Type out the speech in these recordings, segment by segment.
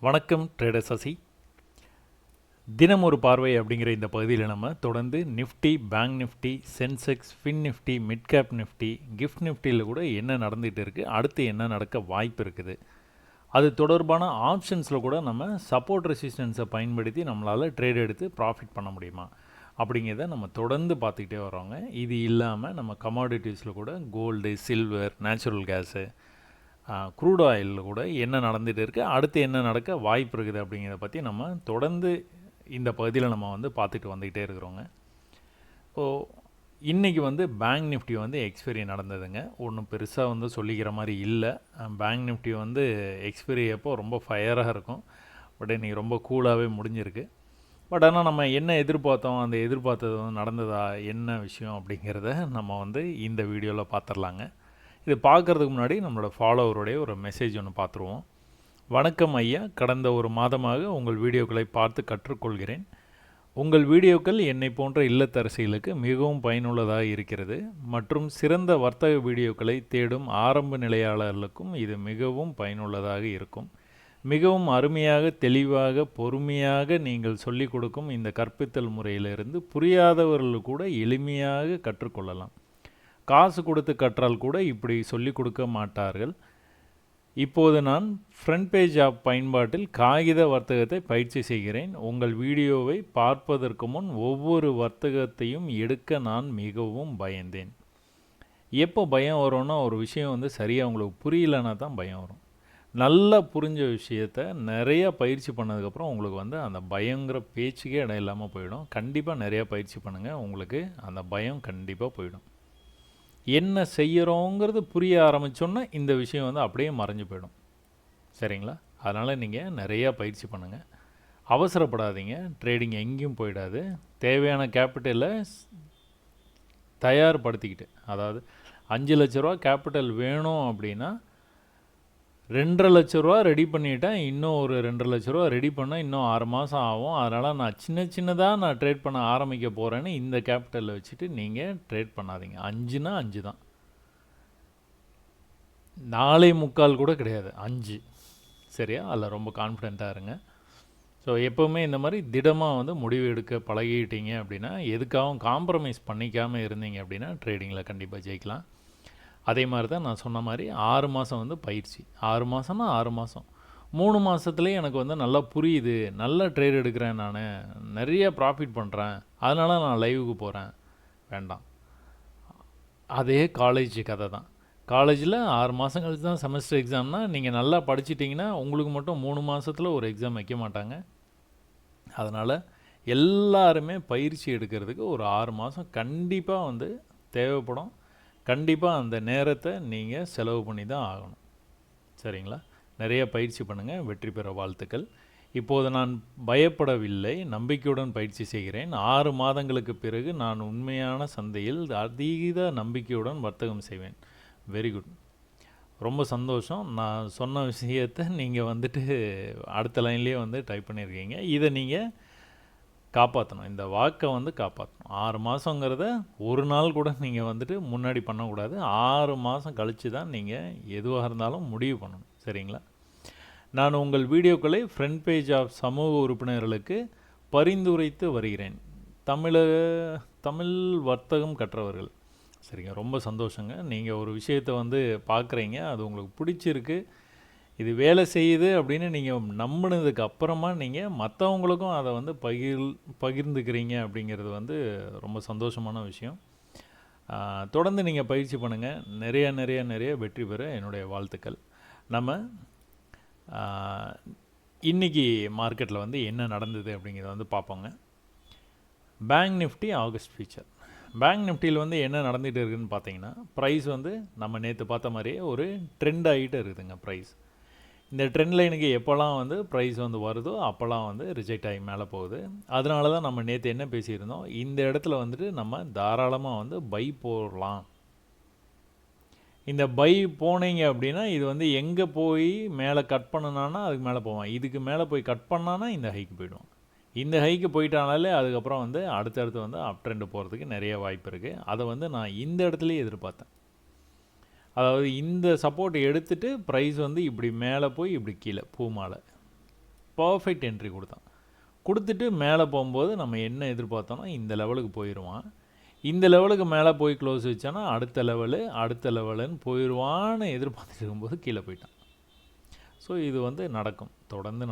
வணக்கம் ட்ரேடர் சசி. தினம் ஒரு பார்வை அப்படிங்கிற இந்த பகுதியில் நம்ம தொடர்ந்து Nifty, bank Nifty, Sensex, fin Nifty, mid cap Nifty, gift நிஃப்டியில் கூட என்ன நடந்துகிட்டு இருக்குது, அடுத்து என்ன நடக்க வாய்ப்பு இருக்குது, அது தொடர்பான ஆப்ஷன்ஸில் கூட நம்ம சப்போர்ட் ரெசிஸ்டன்ஸை பயன்படுத்தி நம்மளால் ட்ரேட் எடுத்து ப்ராஃபிட் பண்ண முடியுமா அப்படிங்கிறத நம்ம தொடர்ந்து பார்த்துக்கிட்டே வரோங்க. இது இல்லாமல் நம்ம கமாடிட்டிஸில் கூட gold, silver, natural gas, crude ஆயிலில் கூட என்ன நடந்துகிட்டு இருக்குது, அடுத்து என்ன நடக்க வாய்ப்பு இருக்குது அப்படிங்கிறத பற்றி நம்ம தொடர்ந்து இந்த பகுதியில் நம்ம பார்த்துட்டு வந்துக்கிட்டே இருக்கிறோங்க. இன்றைக்கி பேங்க் நிஃப்டி எக்ஸ்பைரி நடந்ததுங்க. ஒன்றும் பெருசாக சொல்லிக்கிற மாதிரி இல்லை. பேங்க் நிஃப்டி எக்ஸ்பைரி அப்போ ரொம்ப ஃபயராக இருக்கும். பட் இன்றைக்கி ரொம்ப கூலாகவே முடிஞ்சிருக்கு. பட் ஆனால் நம்ம என்ன எதிர்பார்த்தோம், அந்த எதிர்பார்த்தது நடந்ததா, என்ன விஷயம் அப்படிங்கிறத நம்ம இந்த வீடியோவில் பார்த்துடலாங்க. இது பார்க்குறதுக்கு முன்னாடி நம்மளோட ஃபாலோவருடைய ஒரு மெசேஜ் ஒன்று பார்த்துருவோம். வணக்கம் ஐயா, கடந்த ஒரு மாதமாக உங்கள் வீடியோக்களை பார்த்து கற்றுக்கொள்கிறேன். உங்கள் வீடியோக்கள் என்னை போன்ற இல்லத்தரசிகளுக்கு மிகவும் பயனுள்ளதாக இருக்கிறது மற்றும் சிறந்த வர்த்தக வீடியோக்களை தேடும் ஆரம்ப நிலையாளர்களுக்கும் இது மிகவும் பயனுள்ளதாக இருக்கும். மிகவும் அருமையாக, தெளிவாக, பொறுமையாக நீங்கள் சொல்லிக் கொடுக்கும் இந்த கற்பித்தல் முறையிலிருந்து புரியாதவர்கள் கூட எளிமையாக கற்றுக்கொள்ளலாம். காசு கொடுத்து கற்றால் கூட இப்படி சொல்லிக் கொடுக்க மாட்டார்கள். இப்போது நான் ஃப்ரண்ட் பேஜ் ஆப் பயன்பாட்டில் காகித வர்த்தகத்தை பயிற்சி செய்கிறேன். உங்கள் வீடியோவை பார்ப்பதற்கு முன் ஒவ்வொரு வர்த்தகத்தையும் எடுக்க நான் மிகவும் பயந்தேன். எப்போ பயம் வரும்னா, ஒரு விஷயம் சரியாக உங்களுக்கு புரியலன்னா தான் பயம் வரும். நல்லா புரிஞ்ச விஷயத்தை நிறையா பயிற்சி பண்ணதுக்கப்புறம் உங்களுக்கு அந்த பயங்கிற பேச்சுக்கே இடம் இல்லாமல் போயிடும். கண்டிப்பாக நிறையா பயிற்சி பண்ணுங்கள், உங்களுக்கு அந்த பயம் கண்டிப்பாக போயிடும். என்ன செய்கிறோங்கிறது புரிய ஆரம்பித்தோன்னா இந்த விஷயம் அப்படியே மறைஞ்சு போயிடும். சரிங்களா? அதனால் நீங்கள் நிறையா பயிற்சி பண்ணுங்கள், அவசரப்படாதீங்க. ட்ரேடிங் எங்கேயும் போயிடாது. தேவையான கேபிட்டலை தயார்படுத்திக்கிட்டு, அதாவது 5 லட்ச ரூபா கேபிட்டல் வேணும் அப்படின்னா 2.5 லட்ச ரூபா ரெடி பண்ணிவிட்டேன். இன்னும் ஒரு 2.5 லட்ச ரூபா ரெடி பண்ண இன்னும் 6 மாதம் ஆகும். அதனால் நான் சின்னதாக நான் ட்ரேட் பண்ண ஆரம்பிக்க போகிறேன்னு இந்த கேபிட்டலில் வச்சுட்டு நீங்கள் ட்ரேட் பண்ணாதீங்க. 5னா 5 தான், 4.25 கூட கிடையாது, 5. சரியா? அதில் ரொம்ப கான்ஃபிடெண்ட்டாக இருங்க. ஸோ எப்போவுமே இந்த மாதிரி திடமாக முடிவு எடுக்க பழகிட்டீங்க அப்படின்னா, எதுக்காகவும் காம்ப்ரமைஸ் பண்ணிக்காமல் இருந்தீங்க அப்படின்னா ட்ரேடிங்கில் கண்டிப்பாக ஜெயிக்கலாம். அதே மாதிரி தான் நான் சொன்ன மாதிரி 6 மாதம் பயிற்சி. 6 மாதம்னா 6 மாதம். 3 மாதத்துலேயே எனக்கு நல்லா புரியுது, நல்ல ட்ரேட் எடுக்கிறேன், நான் நிறைய ப்ராஃபிட் பண்ணுறேன், அதனால் நான் லைவுக்கு போகிறேன். வேண்டாம். அதே காலேஜ் கதை தான். காலேஜில் 6 மாதம் கழிச்சு தான் செமஸ்டர் எக்ஸாம்னா, நீங்கள் நல்லா படிச்சிட்டிங்கன்னா உங்களுக்கு மட்டும் 3 மாதத்தில் ஒரு எக்ஸாம் வைக்க மாட்டாங்க. அதனால் எல்லாருமே பயிற்சி எடுக்கிறதுக்கு ஒரு 6 மாதம் கண்டிப்பாக தேவைப்படும். கண்டிப்பாக அந்த நேரத்தை நீங்கள் செலவு பண்ணி தான் ஆகணும். சரிங்களா? நிறைய பயிற்சி பண்ணுங்கள், வெற்றி பெற வாழ்த்துக்கள். இப்போது நான் பயப்படவில்லை, நம்பிக்கையுடன் பயிற்சி செய்கிறேன். 6 மாதங்களுக்கு பிறகு நான் உண்மையான சந்தையில் அதீத நம்பிக்கையுடன் வர்த்தகம் செய்வேன். வெரி குட், ரொம்ப சந்தோஷம். நான் சொன்ன விஷயத்தை நீங்கள் அடுத்த லைன்லேயே டைப் பண்ணியிருக்கீங்க. இதை நீங்கள் காப்பாற்றணும், இந்த வாக்கை காப்பாற்றணும். 6 மாதங்கிறத ஒரு நாள் கூட நீங்கள் முன்னாடி பண்ணக்கூடாது. 6 மாதம் கழித்து தான் நீங்கள் எதுவாக இருந்தாலும் முடிவு பண்ணணும். சரிங்களா? நான் உங்கள் வீடியோக்களை ஃப்ரண்ட் பேஜ் ஆஃப் சமூக உறுப்பினர்களுக்கு பரிந்துரைத்து வருகிறேன். தமிழ் வர்த்தகம் கற்றவர்கள். சரிங்க, ரொம்ப சந்தோஷங்க. நீங்கள் ஒரு விஷயத்தை பார்க்குறீங்க, அது உங்களுக்கு பிடிச்சிருக்கு, இது வேலை செய்யுது அப்படின்னு நீங்கள் நம்பினதுக்கு அப்புறமா நீங்கள் மற்றவங்களுக்கும் அதை பகிர்ந்துக்கிறீங்க அப்படிங்கிறது ரொம்ப சந்தோஷமான விஷயம். தொடர்ந்து நீங்கள் பயிற்சி பண்ணுங்கள், நிறைய வெற்றி பெற என்னுடைய வாழ்த்துக்கள். நம்ம இன்றைக்கி மார்க்கெட்டில் என்ன நடந்தது அப்படிங்கிறத பார்ப்போங்க. Bank Nifty August future. Bank நிஃப்டியில் என்ன நடந்துகிட்டு இருக்குதுன்னு பார்த்தீங்கன்னா, ப்ரைஸ் நம்ம நேற்று பார்த்த மாதிரியே ஒரு ட்ரெண்ட் ஆகிட்டு இருக்குதுங்க. ப்ரைஸ் இந்த ட்ரெண்ட் லைனுக்கு எப்போல்லாம் ப்ரைஸ் வருதோ அப்போல்லாம் ரிஜெக்ட் ஆகி மேலே போகுது. அதனால தான் நம்ம நேற்று என்ன பேசியிருந்தோம், இந்த இடத்துல நம்ம தாராளமாக பை போடலாம். இந்த பை போனீங்க அப்படின்னா இது எங்கே போய் மேலே கட் பண்ணனான்னா அதுக்கு மேலே போவான், இதுக்கு மேலே போய் கட் பண்ணான்னா இந்த ஹைக்கு போய்டுவோம். இந்த ஹைக்கு போயிட்டானாலே அதுக்கப்புறம் அடுத்தடுத்து அப் ட்ரெண்டு போகிறதுக்கு நிறைய வாய்ப்பு இருக்குது. அதை நான் இந்த இடத்துலையே எதிர்பார்த்தேன். அதாவது இந்த சப்போர்ட் எடுத்துகிட்டு ப்ரைஸ் இப்படி மேலே போய் இப்படி கீழே பூ மாலை பர்ஃபெக்ட் என்ட்ரி கொடுத்தான். கொடுத்துட்டு மேலே போகும்போது நம்ம என்ன எதிர்பார்த்தோம்னா இந்த லெவலுக்கு போயிடுவான், இந்த லெவலுக்கு மேலே போய் க்ளோஸ் வச்சானா அடுத்த லெவலுன்னு போயிடுவான்னு எதிர்பார்த்துட்டு இருக்கும்போது கீழே போயிட்டான். ஸோ இது வந்து நடக்கும், தொடர்ந்து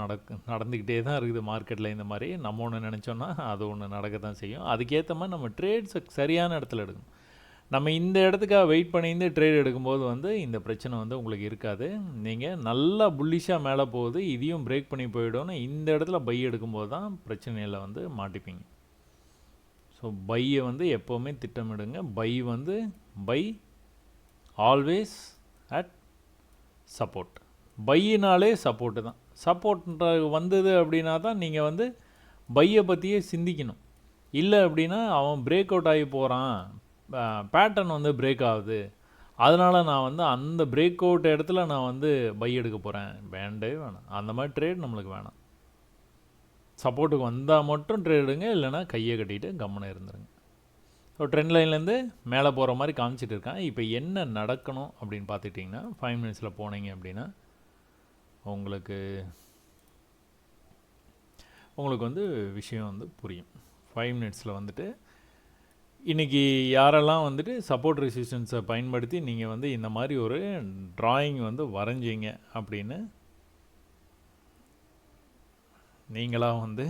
நடந்துக்கிட்டே தான் இருக்குது மார்க்கெட்டில். இந்த மாதிரி நம்ம ஒன்று நினச்சோன்னா அது ஒன்று நடக்க தான் செய்யும். அதுக்கேற்ற மாதிரி நம்ம ட்ரேட்ஸை சரியான இடத்துல எடுக்கணும். நம்ம இந்த இடத்துக்காக வெயிட் பண்ணியிருந்து ட்ரேட் எடுக்கும்போது வந்து இந்த பிரச்சனை வந்து உங்களுக்கு இருக்காது. நீங்கள் நல்லா புல்லிஷாக மேலே போகுது, இதையும் பிரேக் பண்ணி போயிடும்னு இந்த இடத்துல பை எடுக்கும்போது தான் பிரச்சனையில் வந்து மாட்டிப்பீங்க. ஸோ பையை வந்து எப்போவுமே திட்டமிடுங்க. Pie always at support. பையினாலே சப்போர்ட்டு தான். சப்போர்ட்ன்ற வந்தது அப்படின்னா தான் நீங்கள் வந்து பையை பற்றியே சிந்திக்கணும். இல்லை அப்படின்னா அவன் பிரேக் அவுட் ஆகி போகிறான், பேட்டர்ன் வந்து பிரேக் ஆகுது, அதனால் நான் வந்து அந்த பிரேக் அவுட் இடத்துல நான் வந்து பை எடுக்க போகிறேன், வேண்டவே வேணாம். அந்த மாதிரி ட்ரேட் நம்மளுக்கு வேணாம். சப்போர்ட்டுக்கு வந்தால் மட்டும் ட்ரேட் எடுங்க, இல்லைனா கையை கட்டிட்டு கம்முன்னு இருந்துருங்க. ஸோ ட்ரெண்ட் லைன்லேருந்து மேலே போகிற மாதிரி காமிச்சிட்டு இருக்கான். இப்போ என்ன நடக்கணும் அப்படின்னு பார்த்துட்டிங்கன்னா 5 மினிட்ஸில் போனீங்க அப்படின்னா உங்களுக்கு வந்து விஷயம் வந்து புரியும். 5 மினிட்ஸில் வந்துட்டு இன்றைக்கி யாரெல்லாம் வந்துட்டு சப்போர்ட் ரெசிஸ்டன்ஸை பயன்படுத்தி நீங்கள் வந்து இந்த மாதிரி ஒரு ட்ராயிங் வந்து வரைஞ்சிங்க அப்படின்னு நீங்களாக வந்து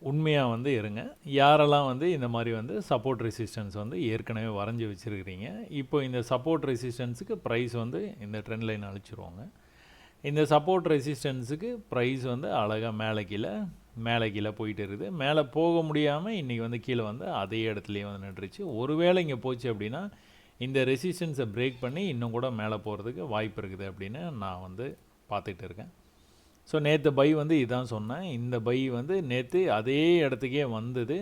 உண்மையாக வந்து இருங்க. யாரெல்லாம் வந்து இந்த மாதிரி வந்து சப்போர்ட் ரெசிஸ்டன்ஸ் வந்து ஏற்கனவே வரைஞ்சி வச்சுருக்கிறீங்க, இப்போ இந்த சப்போர்ட் ரெசிஸ்டன்ஸுக்கு ப்ரைஸ் வந்து இந்த ட்ரெண்ட் லைன் அழிச்சிருவாங்க. இந்த சப்போர்ட் ரெசிஸ்டன்ஸுக்கு ப்ரைஸ் வந்து அழகாக மேலே கீழே போயிட்டு இருக்குது. மேலே போக முடியாமல் இன்றைக்கி வந்து கீழே வந்து அதே இடத்துலையே வந்து நின்றுச்சு. ஒருவேளை இங்கே போச்சு அப்படின்னா இந்த ரெசிஸ்டன்ஸை பிரேக் பண்ணி இன்னும் கூட மேலே போகிறதுக்கு வாய்ப்பு இருக்குது அப்படின்னு நான் வந்து பார்த்துட்டு இருக்கேன். ஸோ நேற்று பை வந்து இதான் சொன்னேன். இந்த பை வந்து நேற்று அதே இடத்துக்கே வந்தது.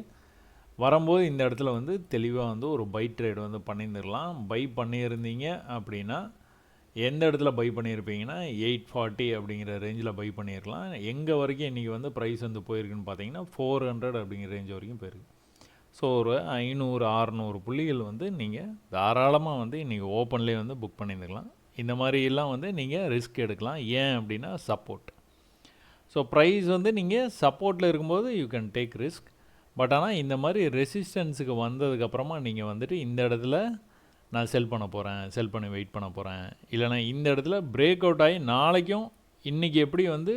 வரும்போது இந்த இடத்துல வந்து தெளிவாக வந்து ஒரு பை ட்ரேட் வந்து பண்ணியிருந்துடலாம். பை பண்ணியிருந்தீங்க அப்படின்னா எந்த இடத்துல பை பண்ணியிருப்பீங்கன்னா 840 அப்படிங்கிற ரேஞ்சில் பை பண்ணியிருக்கலாம். எங்கே வரைக்கும் இன்றைக்கி வந்து ப்ரைஸ் வந்து போயிருக்குன்னு பார்த்தீங்கன்னா 400 அப்படிங்கிற ரேஞ்ச் வரைக்கும் போயிருக்கு. ஸோ ஒரு 500-600 புள்ளிகள் வந்து நீங்கள் தாராளமாக வந்து இன்றைக்கி ஓப்பன்லேயே வந்து புக் பண்ணியிருந்துக்கலாம். இந்த மாதிரிலாம் வந்து நீங்கள் ரிஸ்க் எடுக்கலாம். ஏன் அப்படின்னா சப்போர்ட். ஸோ ப்ரைஸ் வந்து நீங்கள் சப்போர்ட்டில் இருக்கும்போது you can take risk. But ஆனால் இந்த மாதிரி ரெசிஸ்டன்ஸுக்கு வந்ததுக்கப்புறமா நீங்கள் வந்துட்டு இந்த இடத்துல நான் செல் பண்ணி வெயிட் பண்ண போகிறேன், இல்லைனா இந்த இடத்துல பிரேக் அவுட் ஆகி நாளைக்கும் இன்றைக்கி எப்படி வந்து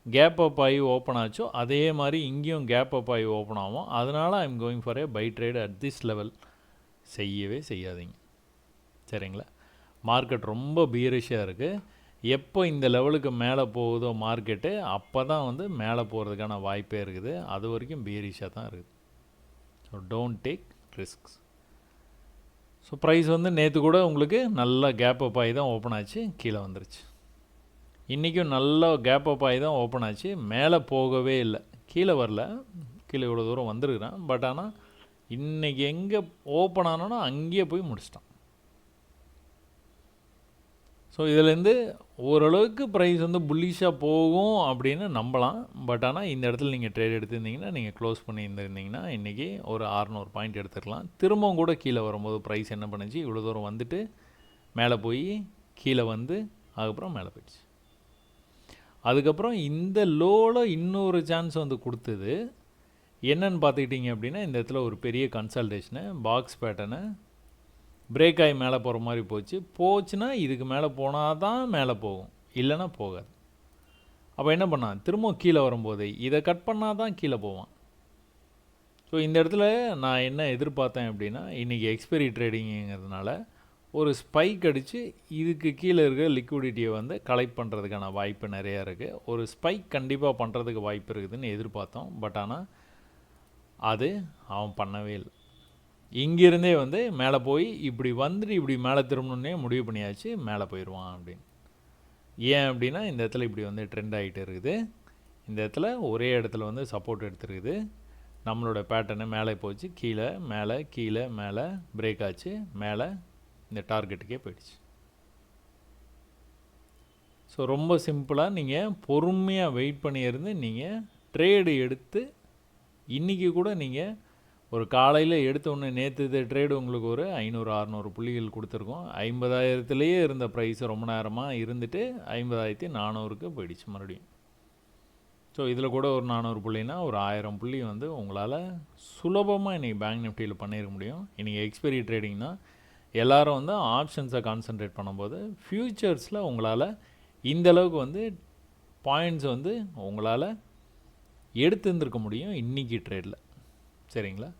கேப் அப் ஆகி ஓப்பன் ஆச்சோ அதே மாதிரி இங்கேயும் கேப் அப் ஆகி ஓப்பன் ஆகும். அதனால் I am going for a buy trade at this level செய்யவே செய்யாதீங்க. சரிங்களா? மார்க்கெட் ரொம்ப பியரிஷாக இருக்குது. எப்போ இந்த லெவலுக்கு மேலே போகுதோ மார்க்கெட்டு அப்போ தான் வந்து மேலே போகிறதுக்கான வாய்ப்பே இருக்குது. அது வரைக்கும் பியரிஷாக தான் இருக்குது. So don't take risks. So price வந்து நேற்று கூட உங்களுக்கு நல்லா கேப் அப் ஆகி தான் ஓப்பன் ஆச்சு, கீழே வந்துருச்சு. இன்றைக்கும் நல்லா கேப் அப் ஆகி தான் ஓப்பன் ஆச்சு, மேலே போகவே இல்லை, கீழே வரல. கீழே இவ்வளோ தூரம் வந்துருக்குறான். பட் ஆனால் இன்றைக்கி எங்கே ஓப்பன் ஆனோன்னா அங்கேயே போய் முடிச்சிட்டான். ஸோ இதிலேருந்து ஓரளவுக்கு ப்ரைஸ் வந்து புல்லிஷாக போகும் அப்படின்னு நம்பலாம். பட் ஆனால் இந்த இடத்துல நீங்கள் ட்ரேட் எடுத்திருந்தீங்கன்னா, நீங்கள் க்ளோஸ் பண்ணி இருந்திருந்தீங்கன்னா இன்றைக்கி ஒரு 600 பாயிண்ட் எடுத்துக்கலாம். திரும்பவும் கூட கீழே வரும்போது ப்ரைஸ் என்ன பண்ணுச்சு, இவ்வளோ தூரம் வந்துட்டு மேலே போய் கீழே வந்து அதுக்கப்புறம் மேலே போயிடுச்சு. அதுக்கப்புறம் இந்த லோவில் இன்னொரு சான்ஸ் வந்து கொடுத்தது. என்னன்னு பார்த்துக்கிட்டிங்க அப்படின்னா, இந்த இடத்துல ஒரு பெரிய கன்சல்டேஷனு பாக்ஸ் பேட்டர்னு பிரேக் ஆகி மேலே போகிற மாதிரி போச்சுன்னா இதுக்கு மேலே போனால் தான் மேலே போகும், இல்லைன்னா போகாது. அப்போ என்ன பண்ணான், திரும்ப கீழே வரும்போது இதை கட் பண்ணால் தான் கீழே போவான். ஸோ இந்த இடத்துல நான் என்ன எதிர்பார்த்தேன் அப்படின்னா, இன்றைக்கி எக்ஸ்பைரி ட்ரேடிங்கிறதுனால ஒரு ஸ்பைக் அடித்து இதுக்கு கீழே இருக்க லிக்விடிட்டியை வந்து கலெக்ட் பண்ணுறதுக்கான வாய்ப்பு நிறையா இருக்குது. ஒரு ஸ்பைக் கண்டிப்பாக பண்ணுறதுக்கு வாய்ப்பு இருக்குதுன்னு எதிர்பார்த்தோம். பட் ஆனால் அது அவன் பண்ணவே இல்லை. இங்கிருந்தே வந்து மேலே போய் இப்படி வந்துட்டு இப்படி மேலே திரும்பணுன்னே முடிவு பண்ணியாச்சு, மேலே போயிடுவான் அப்படின்னு. ஏன் அப்படின்னா இந்த இடத்துல இப்படி வந்து ட்ரெண்ட் ஆகிட்டு இருக்குது. இந்த இடத்துல ஒரே இடத்துல வந்து சப்போர்ட் எடுத்துருக்குது. நம்மளோட பேட்டர்னு மேலே போச்சு, கீழே மேலே பிரேக் ஆச்சு, மேலே இந்த டார்கெட்டுக்கே போயிடுச்சு. ஸோ ரொம்ப சிம்பிளாக நீங்கள் பொறுமையாக வெயிட் பண்ணியிருந்து நீங்கள் ட்ரேடு எடுத்து இன்றைக்கி கூட நீங்கள் ஒரு காலையில் எடுத்த உடனே நேற்று ட்ரேடு உங்களுக்கு ஒரு 500-600 புள்ளிகள் கொடுத்துருக்கோம். 50,000லேயே இருந்த ப்ரைஸ் ரொம்ப நேரமாக இருந்துட்டு 50,400க்கு போயிடுச்சு மறுபடியும். ஸோ இதில் கூட ஒரு 400 புள்ளினா ஒரு 1000 புள்ளி வந்து உங்களால் சுலபமாக இன்றைக்கி பேங்க் நிஃப்டியில் பண்ணிட முடியும். இன்றைக்கி எக்ஸ்பெரி ட்ரேடிங்னா எல்லோரும் வந்து ஆப்ஷன்ஸை கான்சன்ட்ரேட் பண்ணும்போது ஃப்யூச்சர்ஸில் உங்களால் இந்தளவுக்கு வந்து பாயிண்ட்ஸ் வந்து உங்களால் எடுத்துருந்துருக்க முடியும் இன்றைக்கி ட்ரேடில். சரிங்களா?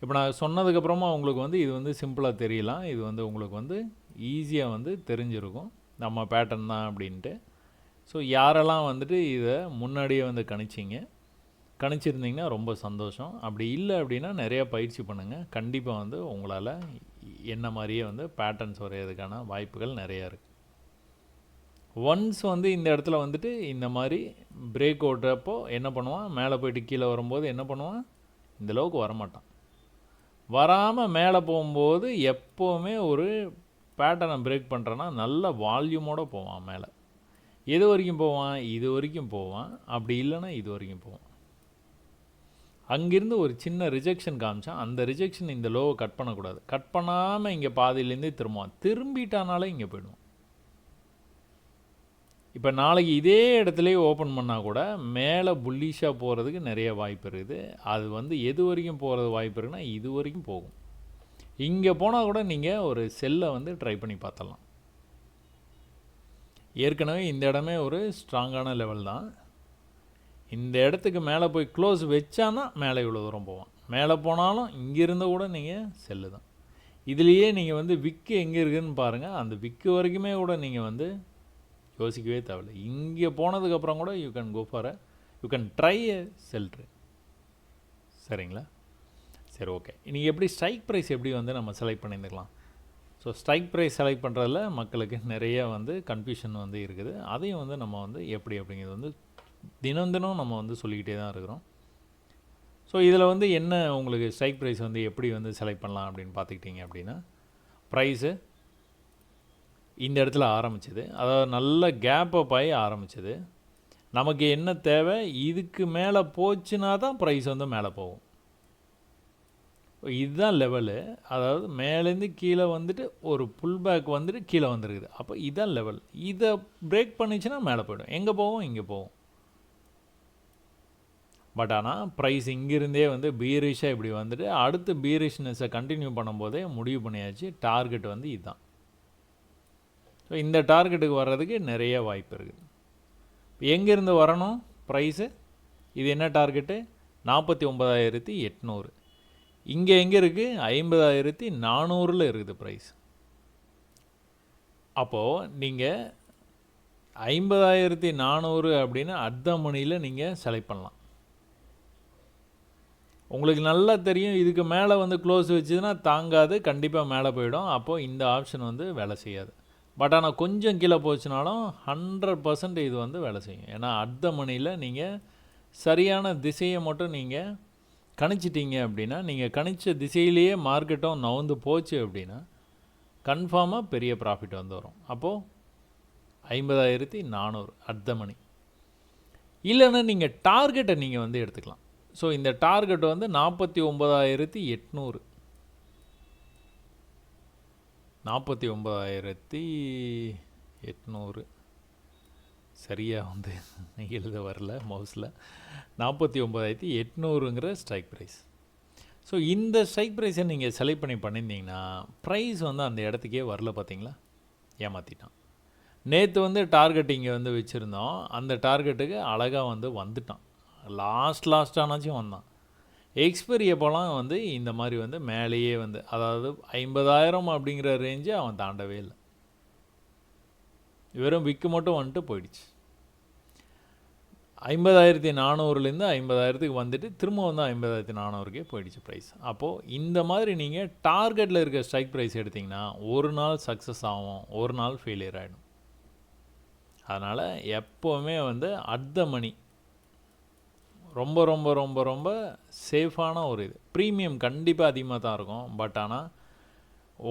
இப்போ நான் சொன்னதுக்கப்புறமா உங்களுக்கு வந்து இது வந்து சிம்பிளாக தெரியலாம். இது வந்து உங்களுக்கு வந்து ஈஸியாக வந்து தெரிஞ்சிருக்கும் நம்ம பேட்டர்ன் தான் அப்படின்ட்டு. ஸோ யாரெல்லாம் வந்துட்டு இதை முன்னாடியே வந்து கணிச்சிருந்தீங்கன்னா ரொம்ப சந்தோஷம். அப்படி இல்லை அப்படின்னா நிறையா பயிற்சி பண்ணுங்கள். கண்டிப்பாக வந்து உங்களால் என்ன மாதிரியே வந்து பேட்டர்ன்ஸ் வரைகிறதுக்கான வாய்ப்புகள் நிறையா இருக்குது. ஒன்ஸ் வந்து இந்த இடத்துல வந்துட்டு இந்த மாதிரி பிரேக் ஓட்டுறப்போ என்ன பண்ணுவான், மேலே போயிட்டு கீழே வரும்போது என்ன பண்ணுவான், இந்தளவுக்கு வரமாட்டான். வராமல் மேலே போகும்போது எப்போவுமே ஒரு பேட்டர்னை பிரேக் பண்ணுறேன்னா நல்ல வால்யூமோடு போவான் மேலே. எது வரைக்கும் போவான், இது வரைக்கும் போவான். அப்படி இல்லைன்னா இது வரைக்கும் போவான். அங்கேருந்து ஒரு சின்ன ரிஜெக்ஷன் காமிச்சான். அந்த ரிஜெக்ஷன் இந்த லோவை கட் பண்ணக்கூடாது. கட் பண்ணாமல் இங்கே பாதியிலேருந்தே திரும்புவான். திரும்பிட்டானாலே இங்கே போயிடுவான். இப்போ நாளைக்கு இதே இடத்துலையே ஓப்பன் பண்ணால் கூட மேலே புல்லிஷாக போகிறதுக்கு நிறைய வாய்ப்பு இருக்குது. அது வந்து எது வரைக்கும் போகிறது வாய்ப்பு இருக்குன்னா இது வரைக்கும் போகும். இங்கே போனால் கூட நீங்கள் ஒரு செல்லை வந்து ட்ரை பண்ணி பார்த்தலாம். ஏற்கனவே இந்த இடமே ஒரு ஸ்ட்ராங்கான லெவல் தான். இந்த இடத்துக்கு மேலே போய் க்ளோஸ் வச்சானா மேலே இவ்வளோ தூரம் போவான். மேலே போனாலும் இங்கேருந்து கூட நீங்கள் செல்லு தான். இதுலேயே நீங்கள் வந்து விக்கு எங்கே இருக்குதுன்னு பாருங்கள். அந்த விக்கு வரைக்குமே கூட நீங்கள் வந்து யோசிக்கவே தேவையில்லை. இங்கே போனதுக்கப்புறம் கூட you can try a sell trade. சரிங்களா? சரி, ஓகே. இன்றைக்கி எப்படி ஸ்ட்ரைக் ப்ரைஸ் எப்படி வந்து நம்ம செலக்ட் பண்ணியிருந்துக்கலாம். ஸோ ஸ்ட்ரைக் ப்ரைஸ் செலக்ட் பண்ணுறதுல மக்களுக்கு நிறைய வந்து கன்ஃபியூஷன் வந்து இருக்குது. அதையும் வந்து நம்ம வந்து எப்படி அப்படிங்கிறது வந்து தினம் நம்ம வந்து சொல்லிக்கிட்டே தான் இருக்கிறோம். ஸோ இதில் வந்து என்ன உங்களுக்கு ஸ்ட்ரைக் ப்ரைஸ் வந்து எப்படி வந்து செலக்ட் பண்ணலாம் அப்படின்னு பார்த்துக்கிட்டிங்க அப்படின்னா, ப்ரைஸு இந்த இடத்துல ஆரம்பிச்சது, அதாவது நல்ல கேப் அப் ஆகி ஆரம்பிச்சது. நமக்கு என்ன தேவை, இதுக்கு மேலே போச்சுன்னா தான் ப்ரைஸ் வந்து மேலே போகும். இதுதான் லெவலு. அதாவது மேலேருந்து கீழே வந்துட்டு ஒரு புல் பேக் வந்துட்டு கீழே வந்துருக்குது. அப்போ இதுதான் லெவல். இதை பிரேக் பண்ணிச்சுன்னா மேலே போய்டும். எங்கே போகும், இங்கே போகும். பட் ஆனால் ப்ரைஸ் இங்கிருந்தே வந்து பீரிஷாக இப்படி வந்துட்டு அடுத்து பீரிஷ்னஸை கண்டினியூ பண்ணும்போதே முடிவு பண்ணியாச்சு. டார்கெட் வந்து இதுதான். ஸோ இந்த டார்கெட்டுக்கு வர்றதுக்கு நிறைய வாய்ப்பு இருக்குது. எங்கேருந்து வரணும் ப்ரைஸு? இது என்ன டார்கெட்டு? 49,800. இங்கே எங்கே இருக்குது? 50,400 இருக்குது ப்ரைஸ். அப்போது நீங்கள் 50,400 அப்படின்னு அட் த மணியில் நீங்கள் செலக்ட் பண்ணலாம். உங்களுக்கு நல்லா தெரியும் இதுக்கு மேலே வந்து க்ளோஸ் வச்சுதுன்னா தாங்காது, கண்டிப்பாக மேலே போயிடும். அப்போது இந்த ஆப்ஷன் வந்து வேலை செய்யாது. பட் ஆனால் கொஞ்சம் கீழே போச்சுனாலும் 100% இது வந்து வேலை செய்யும். ஏன்னா அட் த மணியில் நீங்கள் சரியான திசையை மட்டும் நீங்கள் கணிச்சிட்டிங்க அப்படின்னா, நீங்கள் கணிச்ச திசையிலேயே மார்க்கெட்டும் நவுந்து போச்சு அப்படின்னா கன்ஃபார்மாக பெரிய ப்ராஃபிட் வந்து வரும். அப்போது 50,400 அட் த மணி. இல்லைன்னா நீங்கள் டார்கெட்டை நீங்கள் வந்து எடுத்துக்கலாம். ஸோ இந்த டார்கெட் வந்து 49,800. 49,800 சரியாக வந்து எழுத வரல மவுஸில். 49,800ங்கிற ஸ்ட்ரைக் ப்ரைஸ். ஸோ இந்த ஸ்ட்ரைக் ப்ரைஸை நீங்கள் செலக்ட் பண்ணியிருந்தீங்கன்னா ப்ரைஸ் வந்து அந்த இடத்துக்கே வரல. பார்த்தீங்களா, ஏமாற்றிட்டான். நேற்று வந்து டார்கெட் இங்கே வந்து வச்சுருந்தோம். அந்த டார்கெட்டுக்கு அழகாக வந்து வந்துட்டான். லாஸ்ட்டானாச்சும் வந்தான். எக்ஸ்பெரி அப்போலாம் வந்து இந்த மாதிரி வந்து மேலேயே வந்து, அதாவது 50,000 அப்படிங்கிற ரேஞ்சு அவன் தாண்டவே இல்லை. வெறும் விக்கு மட்டும் வந்துட்டு போயிடுச்சு. 50,400லேருந்து 50,000க்கு வந்துட்டு திரும்ப வந்து 50,400க்கே போயிடுச்சு ப்ரைஸ். அப்போது இந்த மாதிரி நீங்கள் டார்கெட்டில் இருக்க ஸ்ட்ரைக் ப்ரைஸ் எடுத்திங்கன்னா ஒரு நாள் சக்ஸஸ் ஆகும், ஒரு நாள் ஃபெயிலியர் ஆகிடும். அதனால் எப்போவுமே வந்து அட் த மணி ரொம்ப ரொம்ப ரொம்ப ரொம்ப சேஃபான ஒரு இது. ப்ரீமியம் கண்டிப்பாக அதிகமாக தான் இருக்கும். பட் ஆனால்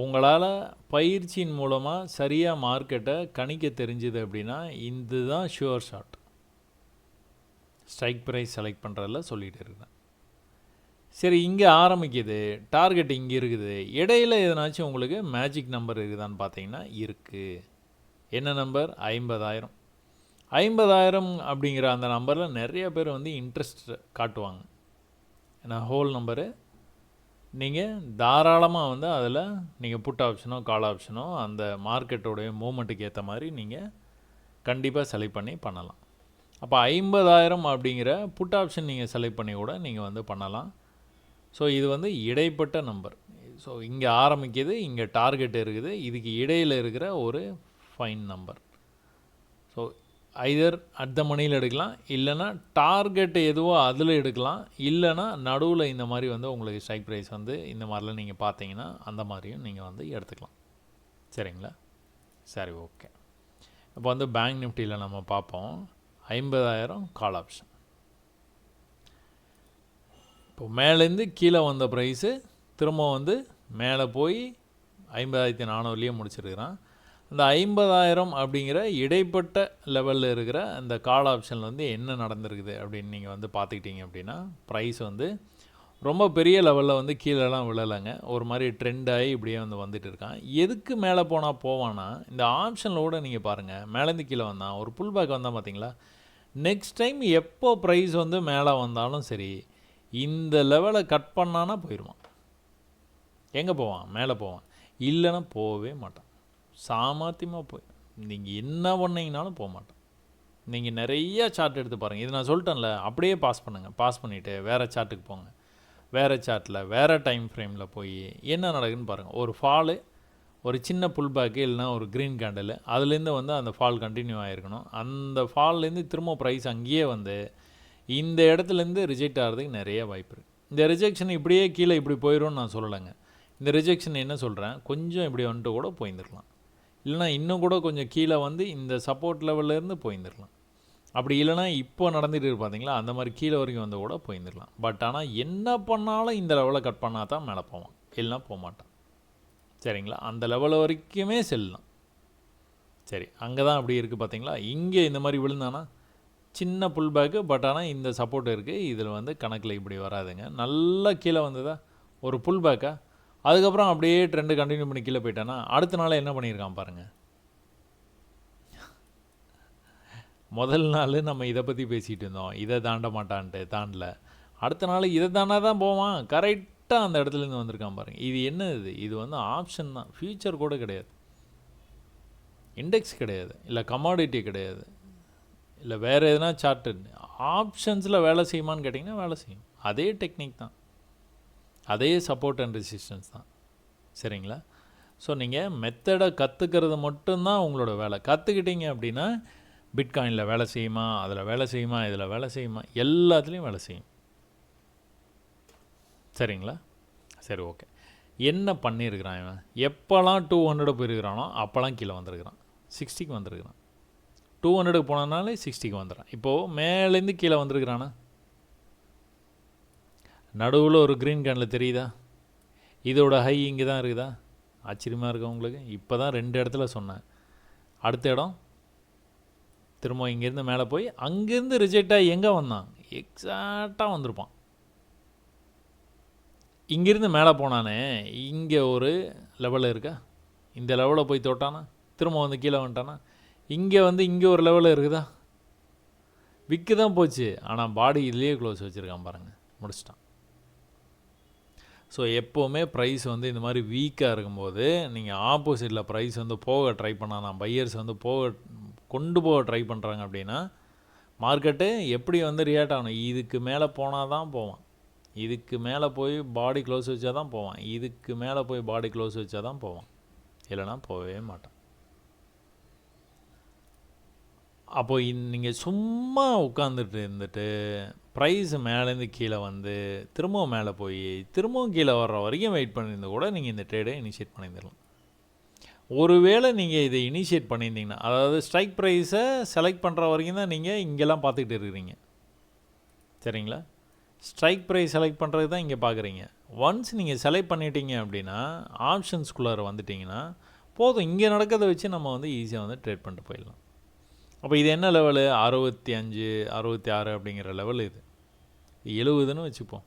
உங்களால் பயிற்சியின் மூலமாக சரியாக மார்க்கெட்டை கணிக்க தெரிஞ்சுது அப்படின்னா இதுதான் sure shot. Strike price select பண்ணுறதில் சொல்லிகிட்டு இருக்கேன். சரி, இங்கே ஆரம்பிக்குது, டார்கெட் இங்கே இருக்குது, இடையில எதனாச்சும் உங்களுக்கு மேஜிக் நம்பர் இருக்குதான்னு பார்த்தீங்கன்னா இருக்குது. என்ன நம்பர்? 50,000. 50,000 அப்படிங்கிற அந்த நம்பரில் நிறைய பேர் வந்து இன்ட்ரெஸ்ட் காட்டுவாங்க. ஏன்னா ஹோல் நம்பரு நீங்கள் தாராளமாக வந்து அதில் நீங்கள் புட் ஆப்ஷனோ கால் ஆப்ஷனோ அந்த மார்க்கெட்டோடைய மூமெண்ட்டுக்கு ஏற்ற மாதிரி நீங்கள் கண்டிப்பாக செலக்ட் பண்ணி பண்ணலாம். அப்போ 50,000 அப்படிங்கிற புட் ஆப்ஷன் நீங்கள் செலக்ட் பண்ணி கூட நீங்கள் வந்து பண்ணலாம். ஸோ இது வந்து இடைப்பட்ட நம்பர். ஸோ இங்கே ஆரம்பிக்குது, இங்கே டார்கெட் இருக்குது, இதுக்கு இடையில் இருக்கிற ஒரு fine number. So Hyder at the மணியில் எடுக்கலாம், இல்லைனா டார்கெட் எதுவோ அதில் எடுக்கலாம், இல்லைனா நடுவில் இந்த மாதிரி வந்து உங்களுக்கு ஸ்ட்ரைக் ப்ரைஸ் வந்து இந்த மாதிரிலாம் நீங்கள் பார்த்தீங்கன்னா அந்த மாதிரியும் நீங்கள் வந்து எடுத்துக்கலாம். சரிங்களா? சரி, ஓகே. இப்போ வந்து பேங்க் நிஃப்டியில் நம்ம பார்ப்போம். 50,000 கால் ஆப்ஷன். இப்போ மேலேருந்து கீழே வந்த ப்ரைஸு திரும்ப வந்து மேலே போய் 50,400லேயே முடிச்சிருக்கிறான். அந்த 50,000 அப்படிங்கிற இடைப்பட்ட லெவலில் இருக்கிற அந்த கால் ஆப்ஷனில் வந்து என்ன நடந்திருக்குது அப்படின்னு நீங்கள் வந்து பார்த்துக்கிட்டீங்க அப்படின்னா, ப்ரைஸ் வந்து ரொம்ப பெரிய லெவலில் வந்து கீழெல்லாம் விழலைங்க. ஒரு மாதிரி ட்ரெண்ட் ஆகி இப்படியே வந்து வந்துட்டு இருக்கான். எதுக்கு மேலே போனால் போவான்னா, இந்த ஆப்ஷனில் கூட நீங்கள் பாருங்கள், மேலேருந்து கீழே வந்தான் ஒரு புல் பேக் வந்தால் பார்த்தீங்களா, நெக்ஸ்ட் டைம் எப்போ ப்ரைஸ் வந்து மேலே வந்தாலும் சரி, இந்த லெவலை கட் பண்ணானா போயிடுவான். எங்கே போவான்? மேலே போவான். இல்லைன்னா போகவே மாட்டான். சாமர்த்தியமாக போய் நீங்கள் என்ன பண்ணீங்கனாலும் போக மாட்டான். நீங்கள் நிறைய சார்ட் எடுத்து பாருங்கள். இது நான் சொல்லிட்டேன்ல, அப்படியே பாஸ் பண்ணுங்கள். பாஸ் பண்ணிவிட்டு வேறு சார்ட்டுக்கு போங்க. வேறு சார்ட்டில் வேறு டைம் ஃப்ரேமில் போய் என்ன நடக்குதுன்னு பாருங்கள். ஒரு ஃபாலு, ஒரு சின்ன புல் பேக்கு, இல்லைனா ஒரு க்ரீன் கேண்டில், அதுலேருந்து வந்து அந்த ஃபால் கண்டினியூ ஆகிருக்கணும். அந்த ஃபால்லேருந்து திரும்ப ப்ரைஸ் அங்கேயே வந்து இந்த இடத்துலேருந்து ரிஜெக்ட் ஆகிறதுக்கு நிறைய வாய்ப்பு இருக்குது. இந்த ரிஜெக்ஷன் இப்படியே கீழே இப்படி போயிடும்னு நான் சொல்லலைங்க. இந்த ரிஜெக்ஷன் என்ன சொல்கிறேன், கொஞ்சம் இப்படி வந்துட்டு கூட போயிருந்துருக்கலாம், இல்லைனா இன்னும் கூட கொஞ்சம் கீழே வந்து இந்த சப்போர்ட் லெவல்லேருந்து போயிருந்துருக்கலாம். அப்படி இல்லைனா இப்போ நடந்துகிட்டு இருக்கு பார்த்தீங்களா, அந்த மாதிரி கீழே வரைக்கும் வந்து கூட போயிருந்துருக்கலாம். பட் ஆனால் என்ன பண்ணாலும் இந்த லெவலை கட் பண்ணால் தான் மேலே போவான், இல்லைனா போக மாட்டான். சரிங்களா? அந்த லெவல் வரைக்குமே செல்லலாம். சரி, அங்கே தான் அப்படி இருக்குது பார்த்தீங்களா. இங்கே இந்த மாதிரி விழுந்தானா சின்ன புல் பேக்கு, பட் ஆனால் இந்த சப்போர்ட் இருக்குது, இதில் வந்து கணக்கில் இப்படி வராதுங்க. நல்லா கீழே வந்ததா ஒரு புல் பேக்கா, அதுக்கப்புறம் அப்படியே ட்ரெண்டு கண்டினியூ பண்ணி கீழே போயிட்டானா அடுத்த நாள் என்ன பண்ணியிருக்கான் பாருங்கள். முதல் நாள் நம்ம இதை பற்றி பேசிகிட்டு இருந்தோம், இதை தாண்ட மாட்டான்ட்டு, தாண்டல. அடுத்த நாள் இதை தாண்டா தான் போவான், கரெக்டாக அந்த இடத்துலேருந்து வந்திருக்கான் பாருங்கள். இது என்ன? இது வந்து ஆப்ஷன் தான், ஃபியூச்சர் கூட கிடையாது, இண்டெக்ஸ் கிடையாது, இல்லை கமாடிட்டி கிடையாது, இல்லை வேறு எதுனா சார்ட்டு. ஆப்ஷன்ஸில் வேலை செய்யுமான்னு கேட்டிங்கன்னா வேலை செய்யும். அதே டெக்னிக் தான், அதே சப்போர்ட் அண்ட் ரெசிஸ்டன்ஸ் தான். சரிங்களா? ஸோ நீங்கள் மெத்தடை கற்றுக்கிறது மட்டும்தான் உங்களோட வேலை. கற்றுக்கிட்டீங்க அப்படின்னா பிட்காயினில் வேலை செய்யுமா, அதில் வேலை செய்யுமா, இதில் வேலை செய்யுமா, எல்லாத்துலேயும் வேலை செய்யும். சரிங்களா? சரி, ஓகே. என்ன பண்ணியிருக்கிறான் இவன்? எப்போல்லாம் 200 போயிருக்கிறானோ அப்போல்லாம் கீழே வந்திருக்கிறான், 60க்கு வந்திருக்கிறான். 200க்கு போனதுனாலே 60க்கு வந்துடுறான். இப்போது மேலேருந்து கீழே வந்திருக்கிறானா, நடுவில் ஒரு க்ரீன் கேண்டில் தெரியுதா, இதோட ஹை இங்கே தான் இருக்குதா? ஆச்சரியமாக இருக்கா உங்களுக்கு? இப்போ தான் 2 இடத்துல சொன்னேன். அடுத்த இடம் திரும்ப இங்கேருந்து மேலே போய் அங்கேருந்து ரிஜெக்ட் ஆகி எங்கே வந்தான், எக்ஸாக்டாக வந்திருப்பான். இங்கேருந்து மேலே போனானே, இங்கே ஒரு லெவலில் இருக்கா, இந்த லெவலில் போய் தொட்டானா திரும்ப வந்து கீழே வந்துட்டானா, இங்கே வந்து இங்கே ஒரு லெவலில் இருக்குதா, விற்கு தான் போச்சு, ஆனால் பாடி இதுலேயே க்ளோஸ் வச்சுருக்கான் பாருங்கள், முடிச்சிட்டான். ஸோ எப்போவுமே ப்ரைஸ் வந்து இந்த மாதிரி வீக்காக இருக்கும்போது நீங்கள் ஆப்போசிட்டில் ப்ரைஸ் வந்து போக ட்ரை பண்ணானா, பையர்ஸ் வந்து கொண்டு போக ட்ரை பண்ணுறாங்க அப்படின்னா மார்க்கெட்டு எப்படி வந்து ரியாக்ட் ஆகணும், இதுக்கு மேலே போனால் தான் போவான், இதுக்கு மேலே போய் பாடி க்ளோஸ் வச்சா தான் போவான், இதுக்கு மேலே போய் பாடி க்ளோஸ் வச்சா தான் போவான், இல்லைனா போகவே மாட்டான். அப்போ நீங்கள் சும்மா உட்காந்துட்டு இருந்துட்டு ப்ரைஸ் மேலேருந்து கீழே வந்து திரும்பவும் மேலே போய் திரும்பவும் கீழே வர்ற வரைக்கும் வெயிட் பண்ணியிருந்தா கூட நீங்கள் இந்த ட்ரேடை இனிஷியேட் பண்ணியிருந்துடலாம். ஒருவேளை நீங்கள் இதை இனிஷியேட் பண்ணியிருந்தீங்கன்னா, அதாவது ஸ்ட்ரைக் ப்ரைஸை செலக்ட் பண்ணுற வரைக்கும் தான் நீங்கள் இங்கெல்லாம் பார்த்துக்கிட்டு இருக்கிறீங்க. சரிங்களா? ஸ்ட்ரைக் ப்ரைஸ் செலக்ட் பண்ணுறது தான் இங்கே பார்க்குறீங்க. ஒன்ஸ் நீங்கள் செலக்ட் பண்ணிட்டீங்க அப்படின்னா ஆப்ஷன்ஸ்குள்ளார வந்துட்டிங்கன்னா போதும், இங்கே நடக்கிறத வச்சு நம்ம வந்து ஈஸியாக வந்து ட்ரேட் பண்ணிட்டு போயிடலாம். அப்போ இது என்ன லெவலு? 65, 66 அப்படிங்கிற லெவல். இது 70ன்னு வச்சுப்போம்.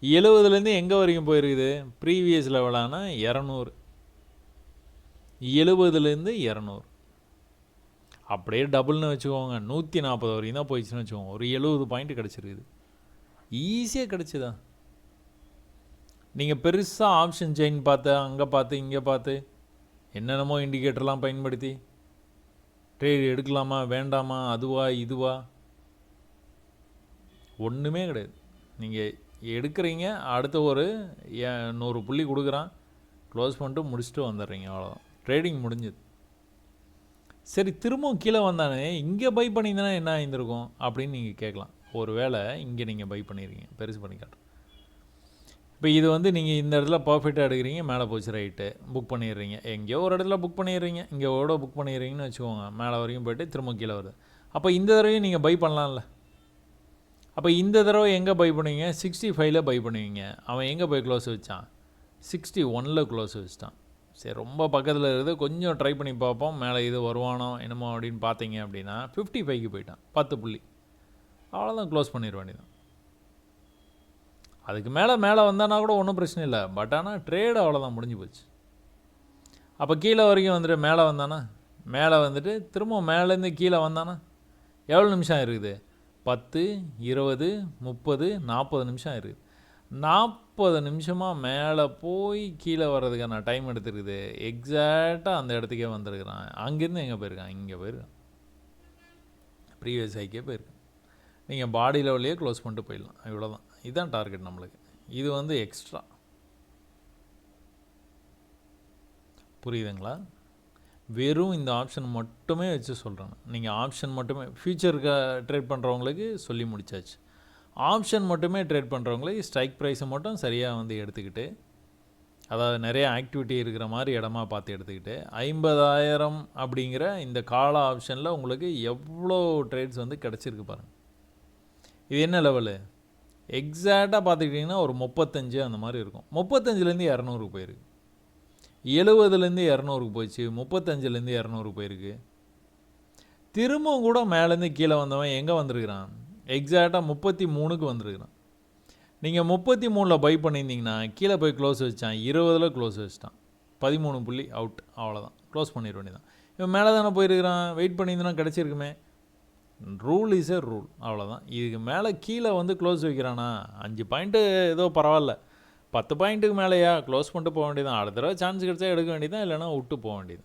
70லேருந்து எங்கே வரைக்கும் போயிருக்குது? ப்ரீவியஸ் லெவலான 200. 70லேருந்து 200 அப்படியே டபுள்னு வச்சுக்கோங்க. 140 வரைக்கும் தான் போயிடுச்சுன்னு வச்சுக்கோங்க. ஒரு 70 பாயிண்ட் கிடச்சிருக்குது. ஈஸியாக கிடச்சிதா? நீங்கள் பெருசாக ஆப்ஷன் செயின் பார்த்து அங்கே பார்த்து இங்கே பார்த்து என்னென்னமோ இண்டிகேட்டர்லாம் பயன்படுத்தி ட்ரேட் எடுக்கலாமா வேண்டாமா அதுவா இதுவா ஒன்றுமே கிடையாது. நீங்கள் எடுக்கிறீங்க, அடுத்த ஒரு 100 புள்ளி கொடுக்குறான், க்ளோஸ் பண்ணிட்டு முடிச்சுட்டு வந்துடுறீங்க, அவ்வளோதான். ட்ரேடிங் முடிஞ்சுது. சரி, திரும்பவும் கீழே வந்தானே இங்கே பை பண்ணியிருந்தேன்னா என்ன ஆயிருந்திருக்கும் அப்படின்னு நீங்கள் கேட்கலாம். ஒரு வேளை இங்கே நீங்கள் பை பண்ணிடுறீங்க, பெருசு பண்ணி காட்டுறேன். இப்போ இது வந்து நீங்கள் இந்த இடத்துல பர்ஃபெக்டாக எடுக்கிறீங்க, மேலே போச்சு, ரைட்டு, புக் பண்ணிடுறீங்க. எங்கேயோ ஒரு இடத்துல புக் பண்ணிடுறீங்க, இங்கே ஓட புக் பண்ணிடுறீங்கன்னு வச்சுக்கோங்க. மேலே வரைக்கும் போய்ட்டு திரும்ப கீழே வருது. அப்போ இந்த தடவையும் நீங்கள் பை பண்ணலாம்ல. அப்போ இந்த தடவை எங்கே பை பண்ணுவீங்க? 65ல் பை பண்ணுவீங்க. அவன் எங்கே போய் க்ளோஸ் வச்சான்? 61ல் க்ளோஸ் வச்சுட்டான். சரி, ரொம்ப பக்கத்தில் இருக்குது, கொஞ்சம் ட்ரை பண்ணி பார்ப்போம், மேலே இது வருவானோ என்னமோ அப்படின்னு பார்த்தீங்க அப்படின்னா 55க்கு போயிட்டான், 10 புள்ளி. அவ்வளோதான், க்ளோஸ் பண்ணிட வேண்டியதான். அதுக்கு மேலே வந்தானா கூட ஒன்றும் பிரச்சனை இல்லை. பட் ஆனால் ட்ரேடு அவ்வளோதான், முடிஞ்சு போச்சு. அப்போ கீழே வரைக்கும் வந்துட்டு மேலே வந்தானா, மேலே வந்துட்டு திரும்ப மேலேருந்து கீழே வந்தானா எவ்வளோ நிமிஷம் இருக்குது? 10, 20, 30, 40 நிமிஷம் இருக்குது. 40 நிமிஷமாக மேலே போய் கீழே வர்றதுக்கான டைம் எடுத்துருக்குது. எக்ஸாக்டாக அந்த இடத்துக்கே வந்திருக்கிறான். அங்கேருந்து எங்கே போயிருக்கான்? இங்கே போயிருக்கான், ப்ரீவியஸ் ஹைக்கே போயிருக்கான். நீங்கள் பாடி லெவல்லையே க்ளோஸ் பண்ணிட்டு போயிடலாம். இவ்வளோதான், இதுதான் டார்கெட் நம்மளுக்கு. இது வந்து எக்ஸ்ட்ரா. புரியுதுங்களா? வெறும் இந்த ஆப்ஷன் மட்டுமே வச்சு சொல்கிறேன். நீங்கள் ஆப்ஷன் மட்டுமே ஃபியூச்சருக்கு ட்ரேட் பண்ணுறவங்களுக்கு சொல்லி முடித்தாச்சு. ஆப்ஷன் மட்டுமே ட்ரேட் பண்ணுறவங்களுக்கு ஸ்ட்ரைக் ப்ரைஸை மட்டும் சரியாக வந்து எடுத்துக்கிட்டு, அதாவது நிறைய ஆக்டிவிட்டி இருக்கிற மாதிரி இடமா பார்த்து எடுத்துக்கிட்டு, 50,000 அப்படிங்கிற இந்த கால ஆப்ஷனில் உங்களுக்கு எவ்வளோ ட்ரேட்ஸ் வந்து கிடச்சிருக்கு பாருங்கள். இது என்ன லெவலு? எக்ஸாக்டாக பார்த்துக்கிட்டிங்கன்னா ஒரு 35 அந்த மாதிரி இருக்கும். 35லேருந்து 200 போயிருக்கு, 70லேருந்து 200 போயிடுச்சு, 35லேருந்து 200 போயிருக்கு. திரும்பவும் கூட மேலேருந்து கீழே வந்தவன் எங்கே வந்திருக்கிறான்? எக்ஸாக்டாக 33க்கு வந்திருக்கிறான். நீங்கள் 33ல் பை பண்ணியிருந்தீங்கன்னா கீழே போய் க்ளோஸ் வச்சான், 20ல் க்ளோஸ் வச்சிட்டான், 13 புள்ளி அவுட். அவ்வளோதான், க்ளோஸ் பண்ணிட வேண்டியதான். இவன் மேலே தானே போயிருக்கிறான், வெயிட் பண்ணியிருந்தனா கிடச்சிருக்குமே. ரூல் இஸ் எ ரூல், அவ்வளோதான். இதுக்கு மேலே கீழே வந்து க்ளோஸ் வைக்கிறானா, 5 பாயிண்ட்டு ஏதோ பரவாயில்ல, 10 பாயிண்ட்டுக்கு மேலேயா க்ளோஸ் பண்ணிட்டு போக வேண்டியதான். அடுத்த தடவை சான்ஸ் கிடச்சா எடுக்க வேண்டியதான், இல்லைனா விட்டு போக வேண்டியது.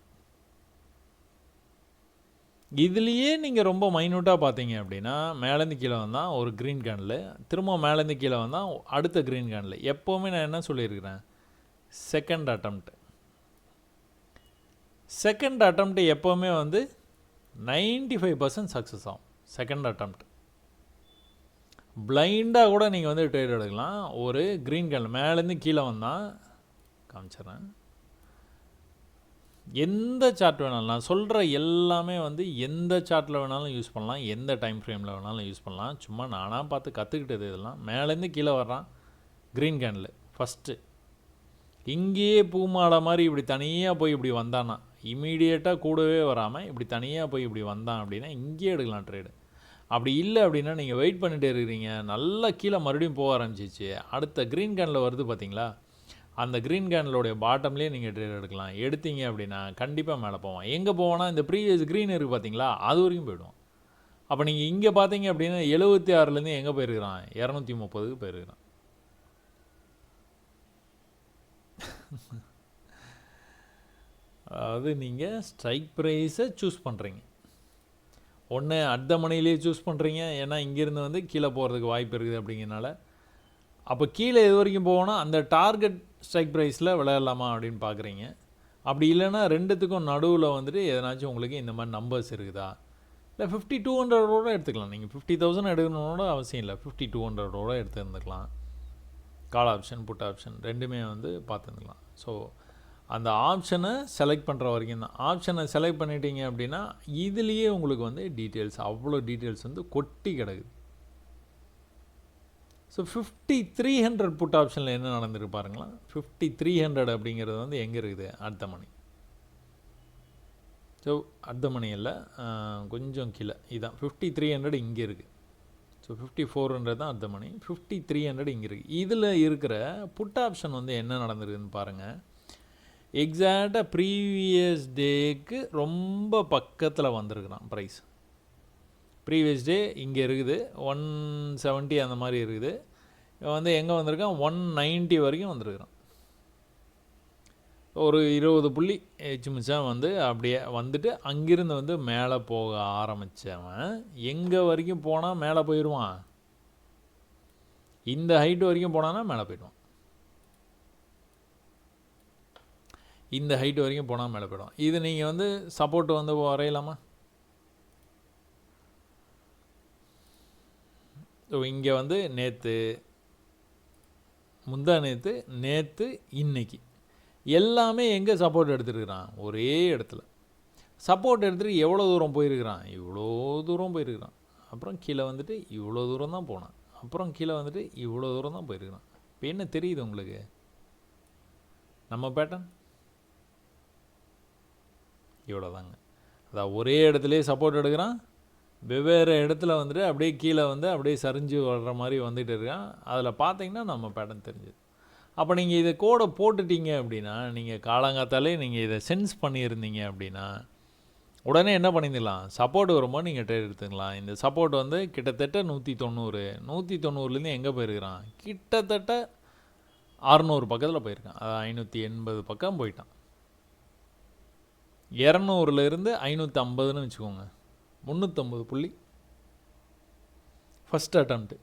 இதுலேயே நீங்கள் ரொம்ப மைன்யூட்டாக பார்த்தீங்க அப்படின்னா, மேலேருந்து கீழே வந்தால் ஒரு க்ரீன் கேண்டில், திரும்ப மேலேருந்து கீழே வந்தால் அடுத்த க்ரீன் கேண்டில். எப்போவுமே நான் என்ன சொல்லியிருக்கிறேன்? செகண்ட் அட்டம்ப்ட் எப்போவுமே வந்து 95% சக்ஸஸ் ஆகும். செகண்ட் அட்டம்ப்ட் பிளைண்டாக கூட நீங்கள் வந்து ட்ரேட் எடுக்கலாம். ஒரு க்ரீன் கேண்டில் மேலேருந்து கீழே வந்தால் காமிச்சிட்றேன். எந்த சார்ட் வேணாலும், நான் சொல்கிற எல்லாமே வந்து எந்த சார்ட்டில் வேணாலும் யூஸ் பண்ணலாம், எந்த டைம் ஃப்ரேமில் வேணாலும் யூஸ் பண்ணலாம். சும்மா நானாக பார்த்து கற்றுக்கிட்டது இதெல்லாம். மேலேருந்து கீழே வர்றான் க்ரீன் கேண்டில் ஃபஸ்ட்டு, இங்கேயே பூமாலை மாதிரி இப்படி தனியாக போய் இப்படி வந்தானா, இமீடியட்டாக கூடவே வராமல் இப்படி தனியாக போய் இப்படி வந்தான் அப்படின்னா இங்கேயே எடுக்கலாம் ட்ரேடு. அப்படி இல்லை அப்படின்னா நீங்கள் வெயிட் பண்ணிகிட்டே இருக்கிறீங்க, நல்லா கீழே மறுபடியும் போக ஆரம்பிச்சிச்சு, அடுத்த க்ரீன் கேண்டில் வருது பார்த்தீங்களா, அந்த க்ரீன் கேண்டிலோடைய பாட்டம்லேயே நீங்கள் ட்ரேட் எடுக்கலாம். எடுத்தீங்க அப்படின்னா கண்டிப்பாக மேலே போவான். எங்கே போவான்னா இந்த ப்ரீவியஸ் க்ரீன் இருக்குது பார்த்தீங்களா, அது வரைக்கும் போய்டும். அப்போ நீங்கள் இங்கே பார்த்தீங்க அப்படின்னா 76லேருந்து எங்கே போயிருக்கிறான்? 230க்கு போயிருக்கிறான். அதாவது நீங்கள் ஸ்ட்ரைக் ப்ரைஸை சூஸ் பண்ணுறீங்க. ஒன்று அட் த மணிலேயே சூஸ் பண்ணுறீங்க, ஏன்னா இங்கேருந்து வந்து கீழே போகிறதுக்கு வாய்ப்பு இருக்குது அப்படிங்கிறனால. அப்போ கீழே எது வரைக்கும் போகணும், அந்த டார்கெட் ஸ்ட்ரைக் ப்ரைஸில் விளையாடலாமா அப்படின்னு பார்க்குறீங்க. அப்படி இல்லைன்னா ரெண்டுத்துக்கும் நடுவில் வந்துட்டு எதனாச்சும் உங்களுக்கு இந்த மாதிரி நம்பர்ஸ் இருக்குதா, இல்லை 5200 எடுத்துக்கலாம். நீங்கள் 50,000 எடுக்கணுன்னோட அவசியம் இல்லை, 5200 எடுத்துருந்துக்கலாம். கால் ஆப்ஷன் புட் ஆப்ஷன் ரெண்டுமே வந்து பார்த்துருந்துக்கலாம். ஸோ அந்த ஆப்ஷனை செலக்ட் பண்ணுற வரைக்கும் தான். ஆப்ஷனை செலக்ட் பண்ணிட்டீங்க அப்படின்னா இதுலேயே உங்களுக்கு வந்து டீட்டெயில்ஸ், அவ்வளோ டீட்டெயில்ஸ் வந்து கொட்டி கிடக்குது. ஸோ 5300 புட் ஆப்ஷனில் என்ன நடந்துருக்கு பாருங்களா. 5300 அப்படிங்கிறது வந்து எங்கே இருக்குது? At the money. So at the money இல்லை, கொஞ்சம் கீழே, இதுதான் 5300 இங்கே இருக்குது. ஸோ ஸோ 5400 தான் அட் த மணி, 5300 இங்கே இருக்குது. இதில் இருக்கிற புட் ஆப்ஷன் வந்து என்ன நடந்திருக்குன்னு பாருங்கள். எக்ஸாக்டாக ப்ரீவியஸ் டேக்கு ரொம்ப பக்கத்தில் வந்திருக்கிறான் ப்ரைஸ். ப்ரீவியஸ் டே இங்கே இருக்குது 170 அந்த மாதிரி இருக்குது. வந்து எங்கே வந்திருக்கான் 190 வரைக்கும் வந்திருக்கிறான். ஒரு 20 புள்ளி மிச்சம் வந்து அப்படியே வந்துட்டு அங்கிருந்து வந்து மேலே போக ஆரம்பித்தவன் எங்கே வரைக்கும் போனால் மேலே போயிடுவான், இந்த ஹைட்டு வரைக்கும் போனான்னா மேலே போயிடுவான். இந்த ஹைட்டு வரைக்கும் போனால் மேலே போயிடும். இது நீங்கள் வந்து சப்போர்ட் வந்து வரையலாமா? ஸோ இங்கே வந்து நேற்று, முந்தா நேற்று இன்னைக்கு எல்லாமே எங்கே சப்போர்ட் எடுத்துருக்கிறான்? ஒரே இடத்துல சப்போர்ட் எடுத்துகிட்டு எவ்வளோ தூரம் போயிருக்கிறான்? இவ்வளோ தூரம் போயிருக்கிறான். அப்புறம் கீழே வந்துட்டு இவ்வளோ தூரம் தான் போனான். அப்புறம் கீழே வந்துட்டு இவ்வளோ தூரம் தான் போயிருக்கிறான். இப்போ என்ன தெரியுது உங்களுக்கு நம்ம பேட்டர்ன்? இவ்வளோ தாங்க. அதான் ஒரே இடத்துலையே சப்போர்ட் எடுக்கிறான், வெவ்வேறு இடத்துல வந்துட்டு அப்படியே கீழே வந்து அப்படியே சரிஞ்சு வர்ற மாதிரி வந்துட்டு இருக்கான். அதில் பார்த்தீங்கன்னா நம்ம பேட்டர்ன் தெரிஞ்சுது. அப்போ நீங்கள் இதை கோடை போட்டுட்டீங்க அப்படின்னா, நீங்கள் காலங்காத்தாலே நீங்கள் இதை சென்ஸ் பண்ணியிருந்தீங்க அப்படின்னா உடனே என்ன பண்ணிடலாம், சப்போர்ட் வரும்போது நீங்கள் ட்ரேட் எடுத்துக்கலாம். இந்த சப்போர்ட் வந்து கிட்டத்தட்ட 190, 190லேருந்து எங்கே போயிருக்கிறான்? கிட்டத்தட்ட 600 பக்கத்தில் போயிருக்கான். அது 580 பக்கம் போயிட்டான். 200லேருந்து 550ன்னு வச்சுக்கோங்க, 350 புள்ளி ஃபஸ்ட் அட்டம்ப்ட்டு.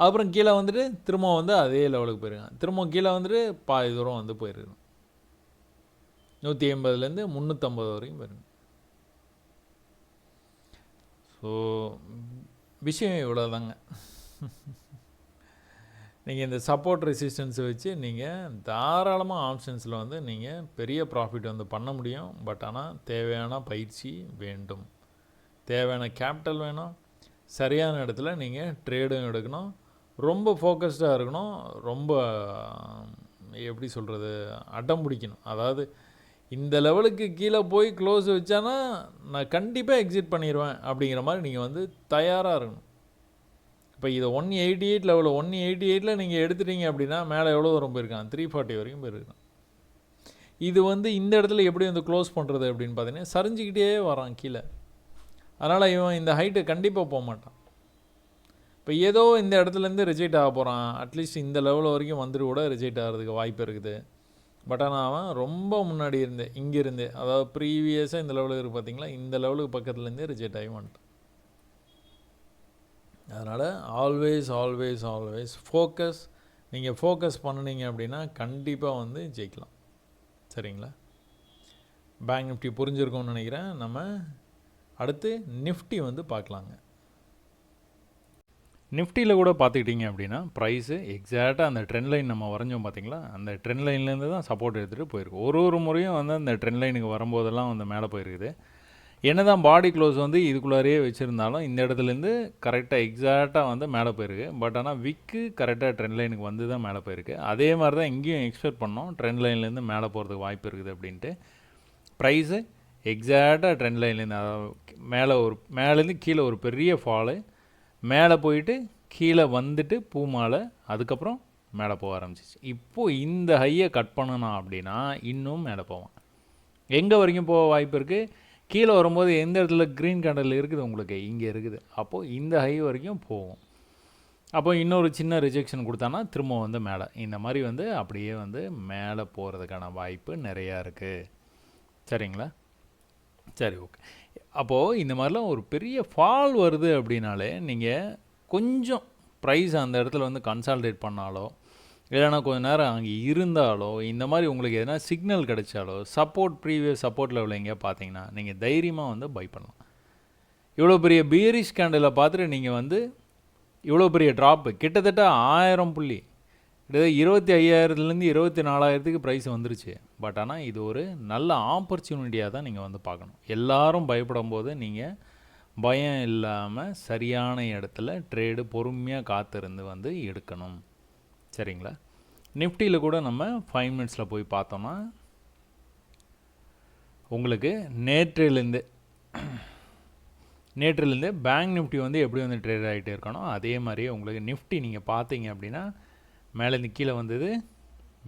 அப்புறம் கீழே வந்துட்டு திரும்ப வந்து அதே லெவலுக்கு போயிருக்கான். திரும்ப கீழே வந்துட்டு பாதி தூரம் வந்து போயிருக்கணும். 180லேருந்து 350 வரைக்கும் போயிருக்கணும். ஸோ விஷயம் இவ்வளோ தாங்க. நீங்கள் இந்த சப்போர்ட் ரெசிஸ்டன்ஸை வச்சு நீங்கள் தாராளமாக ஆப்ஷன்ஸில் வந்து நீங்கள் பெரிய ப்ராஃபிட் வந்து பண்ண முடியும். பட் ஆனால் தேவையான பயிற்சி வேண்டும், தேவையான கேபிட்டல் வேணும், சரியான இடத்துல நீங்கள் ட்ரேடும் எடுக்கணும், ரொம்ப ஃபோக்கஸ்டாக இருக்கணும், ரொம்ப எப்படி சொல்கிறது, அடம் பிடிக்கணும். அதாவது இந்த லெவலுக்கு கீழே போய் க்ளோஸ் வச்சானா நான் கண்டிப்பாக எக்ஸிட் பண்ணிடுவேன் அப்படிங்கிற மாதிரி நீங்கள் வந்து தயாராக இருக்கணும். இப்போ இதை 188 லெவலில் 188ல் நீங்கள் எடுத்துட்டீங்க அப்படின்னா மேலே எவ்வளோ தூரம் போயிருக்கான்? 340 வரைக்கும் போயிருக்கான். இது வந்து இந்த இடத்துல எப்படி வந்து க்ளோஸ் பண்ணுறது அப்படின்னு பார்த்தீங்கன்னா சரிஞ்சிக்கிட்டே வரான் கீழே. அதனால் இவன் இந்த ஹைட்டு கண்டிப்பாக போக மாட்டான். இப்போ ஏதோ இந்த இடத்துலேருந்து ரிஜெக்ட் ஆக போகிறான், அட்லீஸ்ட் இந்த லெவல் வரைக்கும் வந்துட்டு கூட ரிஜெக்ட் ஆகிறதுக்கு வாய்ப்பு இருக்குது. பட் ஆனால் அவன் ரொம்ப முன்னாடி இருந்து இங்கேருந்து, அதாவது ப்ரீவியஸாக இந்த லெவலுக்கு இருக்குது பார்த்தீங்களா, இந்த லெவலுக்கு பக்கத்துலேருந்தே ரிஜெக்ட் ஆகி வந்துட்டான். அதனால் ஆல்வேஸ் ஆல்வேஸ் ஆல்வேஸ் ஃபோக்கஸ். நீங்கள் ஃபோக்கஸ் பண்ணினீங்க அப்படின்னா கண்டிப்பாக வந்து ஜெயிக்கலாம். சரிங்களா? பேங்க் நிஃப்டி புரிஞ்சுருக்கோன்னு நினைக்கிறேன். நம்ம அடுத்து நிஃப்டி வந்து பார்க்கலாங்க. நிஃப்டியில் கூட பார்த்துக்கிட்டிங்க அப்படின்னா ப்ரைஸு எக்ஸாக்டாக அந்த ட்ரெண்ட் லைன் நம்ம வரைஞ்சோம் பார்த்தீங்களா, அந்த ட்ரெண்ட் லைன்லேருந்து தான் சப்போர்ட் எடுத்துகிட்டு போயிருக்கு. ஒரு முறையும் வந்து அந்த ட்ரெண்ட் லைனுக்கு வரும்போதெல்லாம் வந்து மேலே போயிருக்குது. என்ன தான் பாடி க்ளோஸ் வந்து இதுக்குள்ளாரையே வச்சுருந்தாலும் இந்த இடத்துலேருந்து கரெக்டாக எக்ஸாக்டாக வந்து மேலே போயிருக்கு. பட் ஆனால் விக்கு கரெக்டாக ட்ரெண்ட் லைனுக்கு வந்து தான் மேலே போயிருக்கு. அதே மாதிரி தான் இங்கேயும் எக்ஸ்பெக்ட் பண்ணோம், ட்ரெண்ட் லைன்லேருந்து மேலே போகிறதுக்கு வாய்ப்பு இருக்குது அப்படின்ட்டு. ப்ரைஸு எக்ஸாக்டாக ட்ரெண்ட் லைன்லேருந்து, அதாவது மேலேருந்து கீழே ஒரு பெரிய ஃபாலு, மேலே போயிட்டு கீழே வந்துட்டு பூ மாலை, அதுக்கப்புறம் மேலே போக ஆரம்பிச்சிச்சு. இப்போது இந்த ஹையை கட் பண்ணணும் அப்படின்னா இன்னும் மேலே போவான். எங்கே வரைக்கும் போக வாய்ப்பு இருக்குது? கீழே வரும்போது எந்த இடத்துல க்ரீன் கேண்டல் இருக்குது உங்களுக்கு, இங்கே இருக்குது. அப்போது இந்த ஹை வரைக்கும் போகும். அப்போ இன்னொரு சின்ன ரிஜெக்ஷன் கொடுத்தானா திரும்ப வந்து மேலே, இந்த மாதிரி வந்து அப்படியே வந்து மேலே போகிறதுக்கான வாய்ப்பு நிறையா இருக்குது. சரிங்களா? சரி, ஓகே. அப்போது இந்த மாதிரிலாம் ஒரு பெரிய ஃபால் வருது அப்படின்னாலே நீங்கள் கொஞ்சம் ப்ரைஸ் அந்த இடத்துல வந்து கன்சால்டேட் பண்ணாலோ, இல்லைனா கொஞ்சம் நேரம் அங்கே இருந்தாலோ, இந்த மாதிரி உங்களுக்கு எதனா சிக்னல் கிடைச்சாலோ, சப்போர்ட் ப்ரீவியஸ் சப்போர்ட் லெவலில் எங்கேயா பார்த்தீங்கன்னா நீங்கள் தைரியமாக வந்து பை பண்ணலாம். இவ்வளோ பெரிய பியரிஷ் கேண்டிலை பார்த்துட்டு நீங்கள் வந்து இவ்வளோ பெரிய ட்ராப்பு, கிட்டத்தட்ட 1000 புள்ளி, கிட்டத்தட்ட 25,000லேருந்து 24,000க்கு ப்ரைஸ் வந்துருச்சு. பட் ஆனால் இது ஒரு நல்ல ஆப்பர்ச்சுனிட்டியாக தான் நீங்கள் வந்து பார்க்கணும். எல்லாரும் பயப்படும் போது நீங்கள் பயம் இல்லாமல் சரியான இடத்துல ட்ரேடு பொறுமையாக காத்திருந்து வந்து எடுக்கணும். சரிங்களா? நிஃப்டியில் கூட நம்ம 5 மினிட்ஸில் போய் பார்த்தோம்னா உங்களுக்கு நேற்றிலேருந்து நேற்றுலேருந்து பேங்க் நிஃப்டி வந்து எப்படி வந்து ட்ரேட் ஆகிட்டே இருக்கணும் அதே மாதிரியே உங்களுக்கு நிஃப்டி நீங்கள் பார்த்தீங்க அப்படின்னா மேலேருந்து கீழே வந்தது,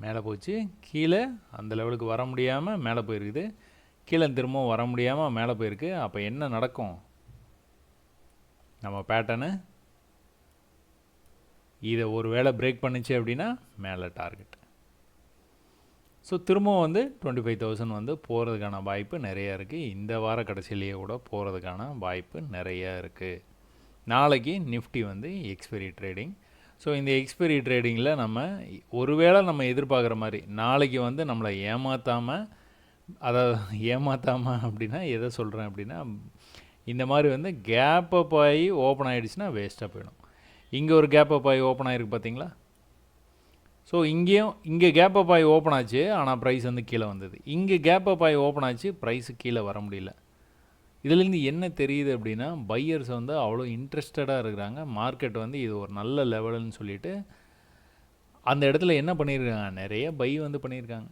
மேலே போச்சு, கீழே அந்த லெவலுக்கு வர முடியாமல் மேலே போயிருக்குது, கீழே திரும்பவும் வர முடியாமல் மேலே போயிருக்கு. அப்போ என்ன நடக்கும்? நம்ம பேட்டர்னு இதை ஒரு வேளை பிரேக் பண்ணிச்சு அப்படின்னா மேலே டார்கெட். ஸோ திரும்பவும் வந்து 25,000 வந்து போகிறதுக்கான வாய்ப்பு நிறையா இருக்குது. இந்த வார கடைசியிலேயே கூட போகிறதுக்கான வாய்ப்பு நிறையா இருக்குது. நாளைக்கு நிஃப்டி வந்து எக்ஸ்பைரி ட்ரேடிங். ஸோ இந்த எக்ஸ்பைரி ட்ரேடிங்கில் நம்ம ஒருவேளை நம்ம எதிர்பார்க்குற மாதிரி நாளைக்கு வந்து நம்மளை ஏமாற்றாமல் அப்படின்னா எதை சொல்கிறேன் அப்படின்னா, இந்த மாதிரி வந்து கேப் அப் ஆகி ஓப்பன் ஆகிடுச்சுன்னா வேஸ்ட்டாக போயிடும். இங்கே ஒரு கேப் அப் ஆகி ஓப்பன் ஆகிருக்கு பார்த்தீங்களா? ஸோ இங்கே கேப் அப் ஆகி ஓப்பன் ஆச்சு, ஆனால் ப்ரைஸ் வந்து கீழே வந்தது. இங்கே கேப் அப் ஆகி ஓப்பன் ஆச்சு, ப்ரைஸு கீழே வர முடியல. இதுலேருந்து என்ன தெரியுது அப்படின்னா, பையர்ஸ் வந்து அவ்வளோ இன்ட்ரெஸ்டடாக இருக்கிறாங்க. மார்க்கெட் வந்து இது ஒரு நல்ல லெவலுன்னு சொல்லிட்டு அந்த இடத்துல என்ன பண்ணியிருக்காங்க, நிறைய பை வந்து பண்ணியிருக்காங்க.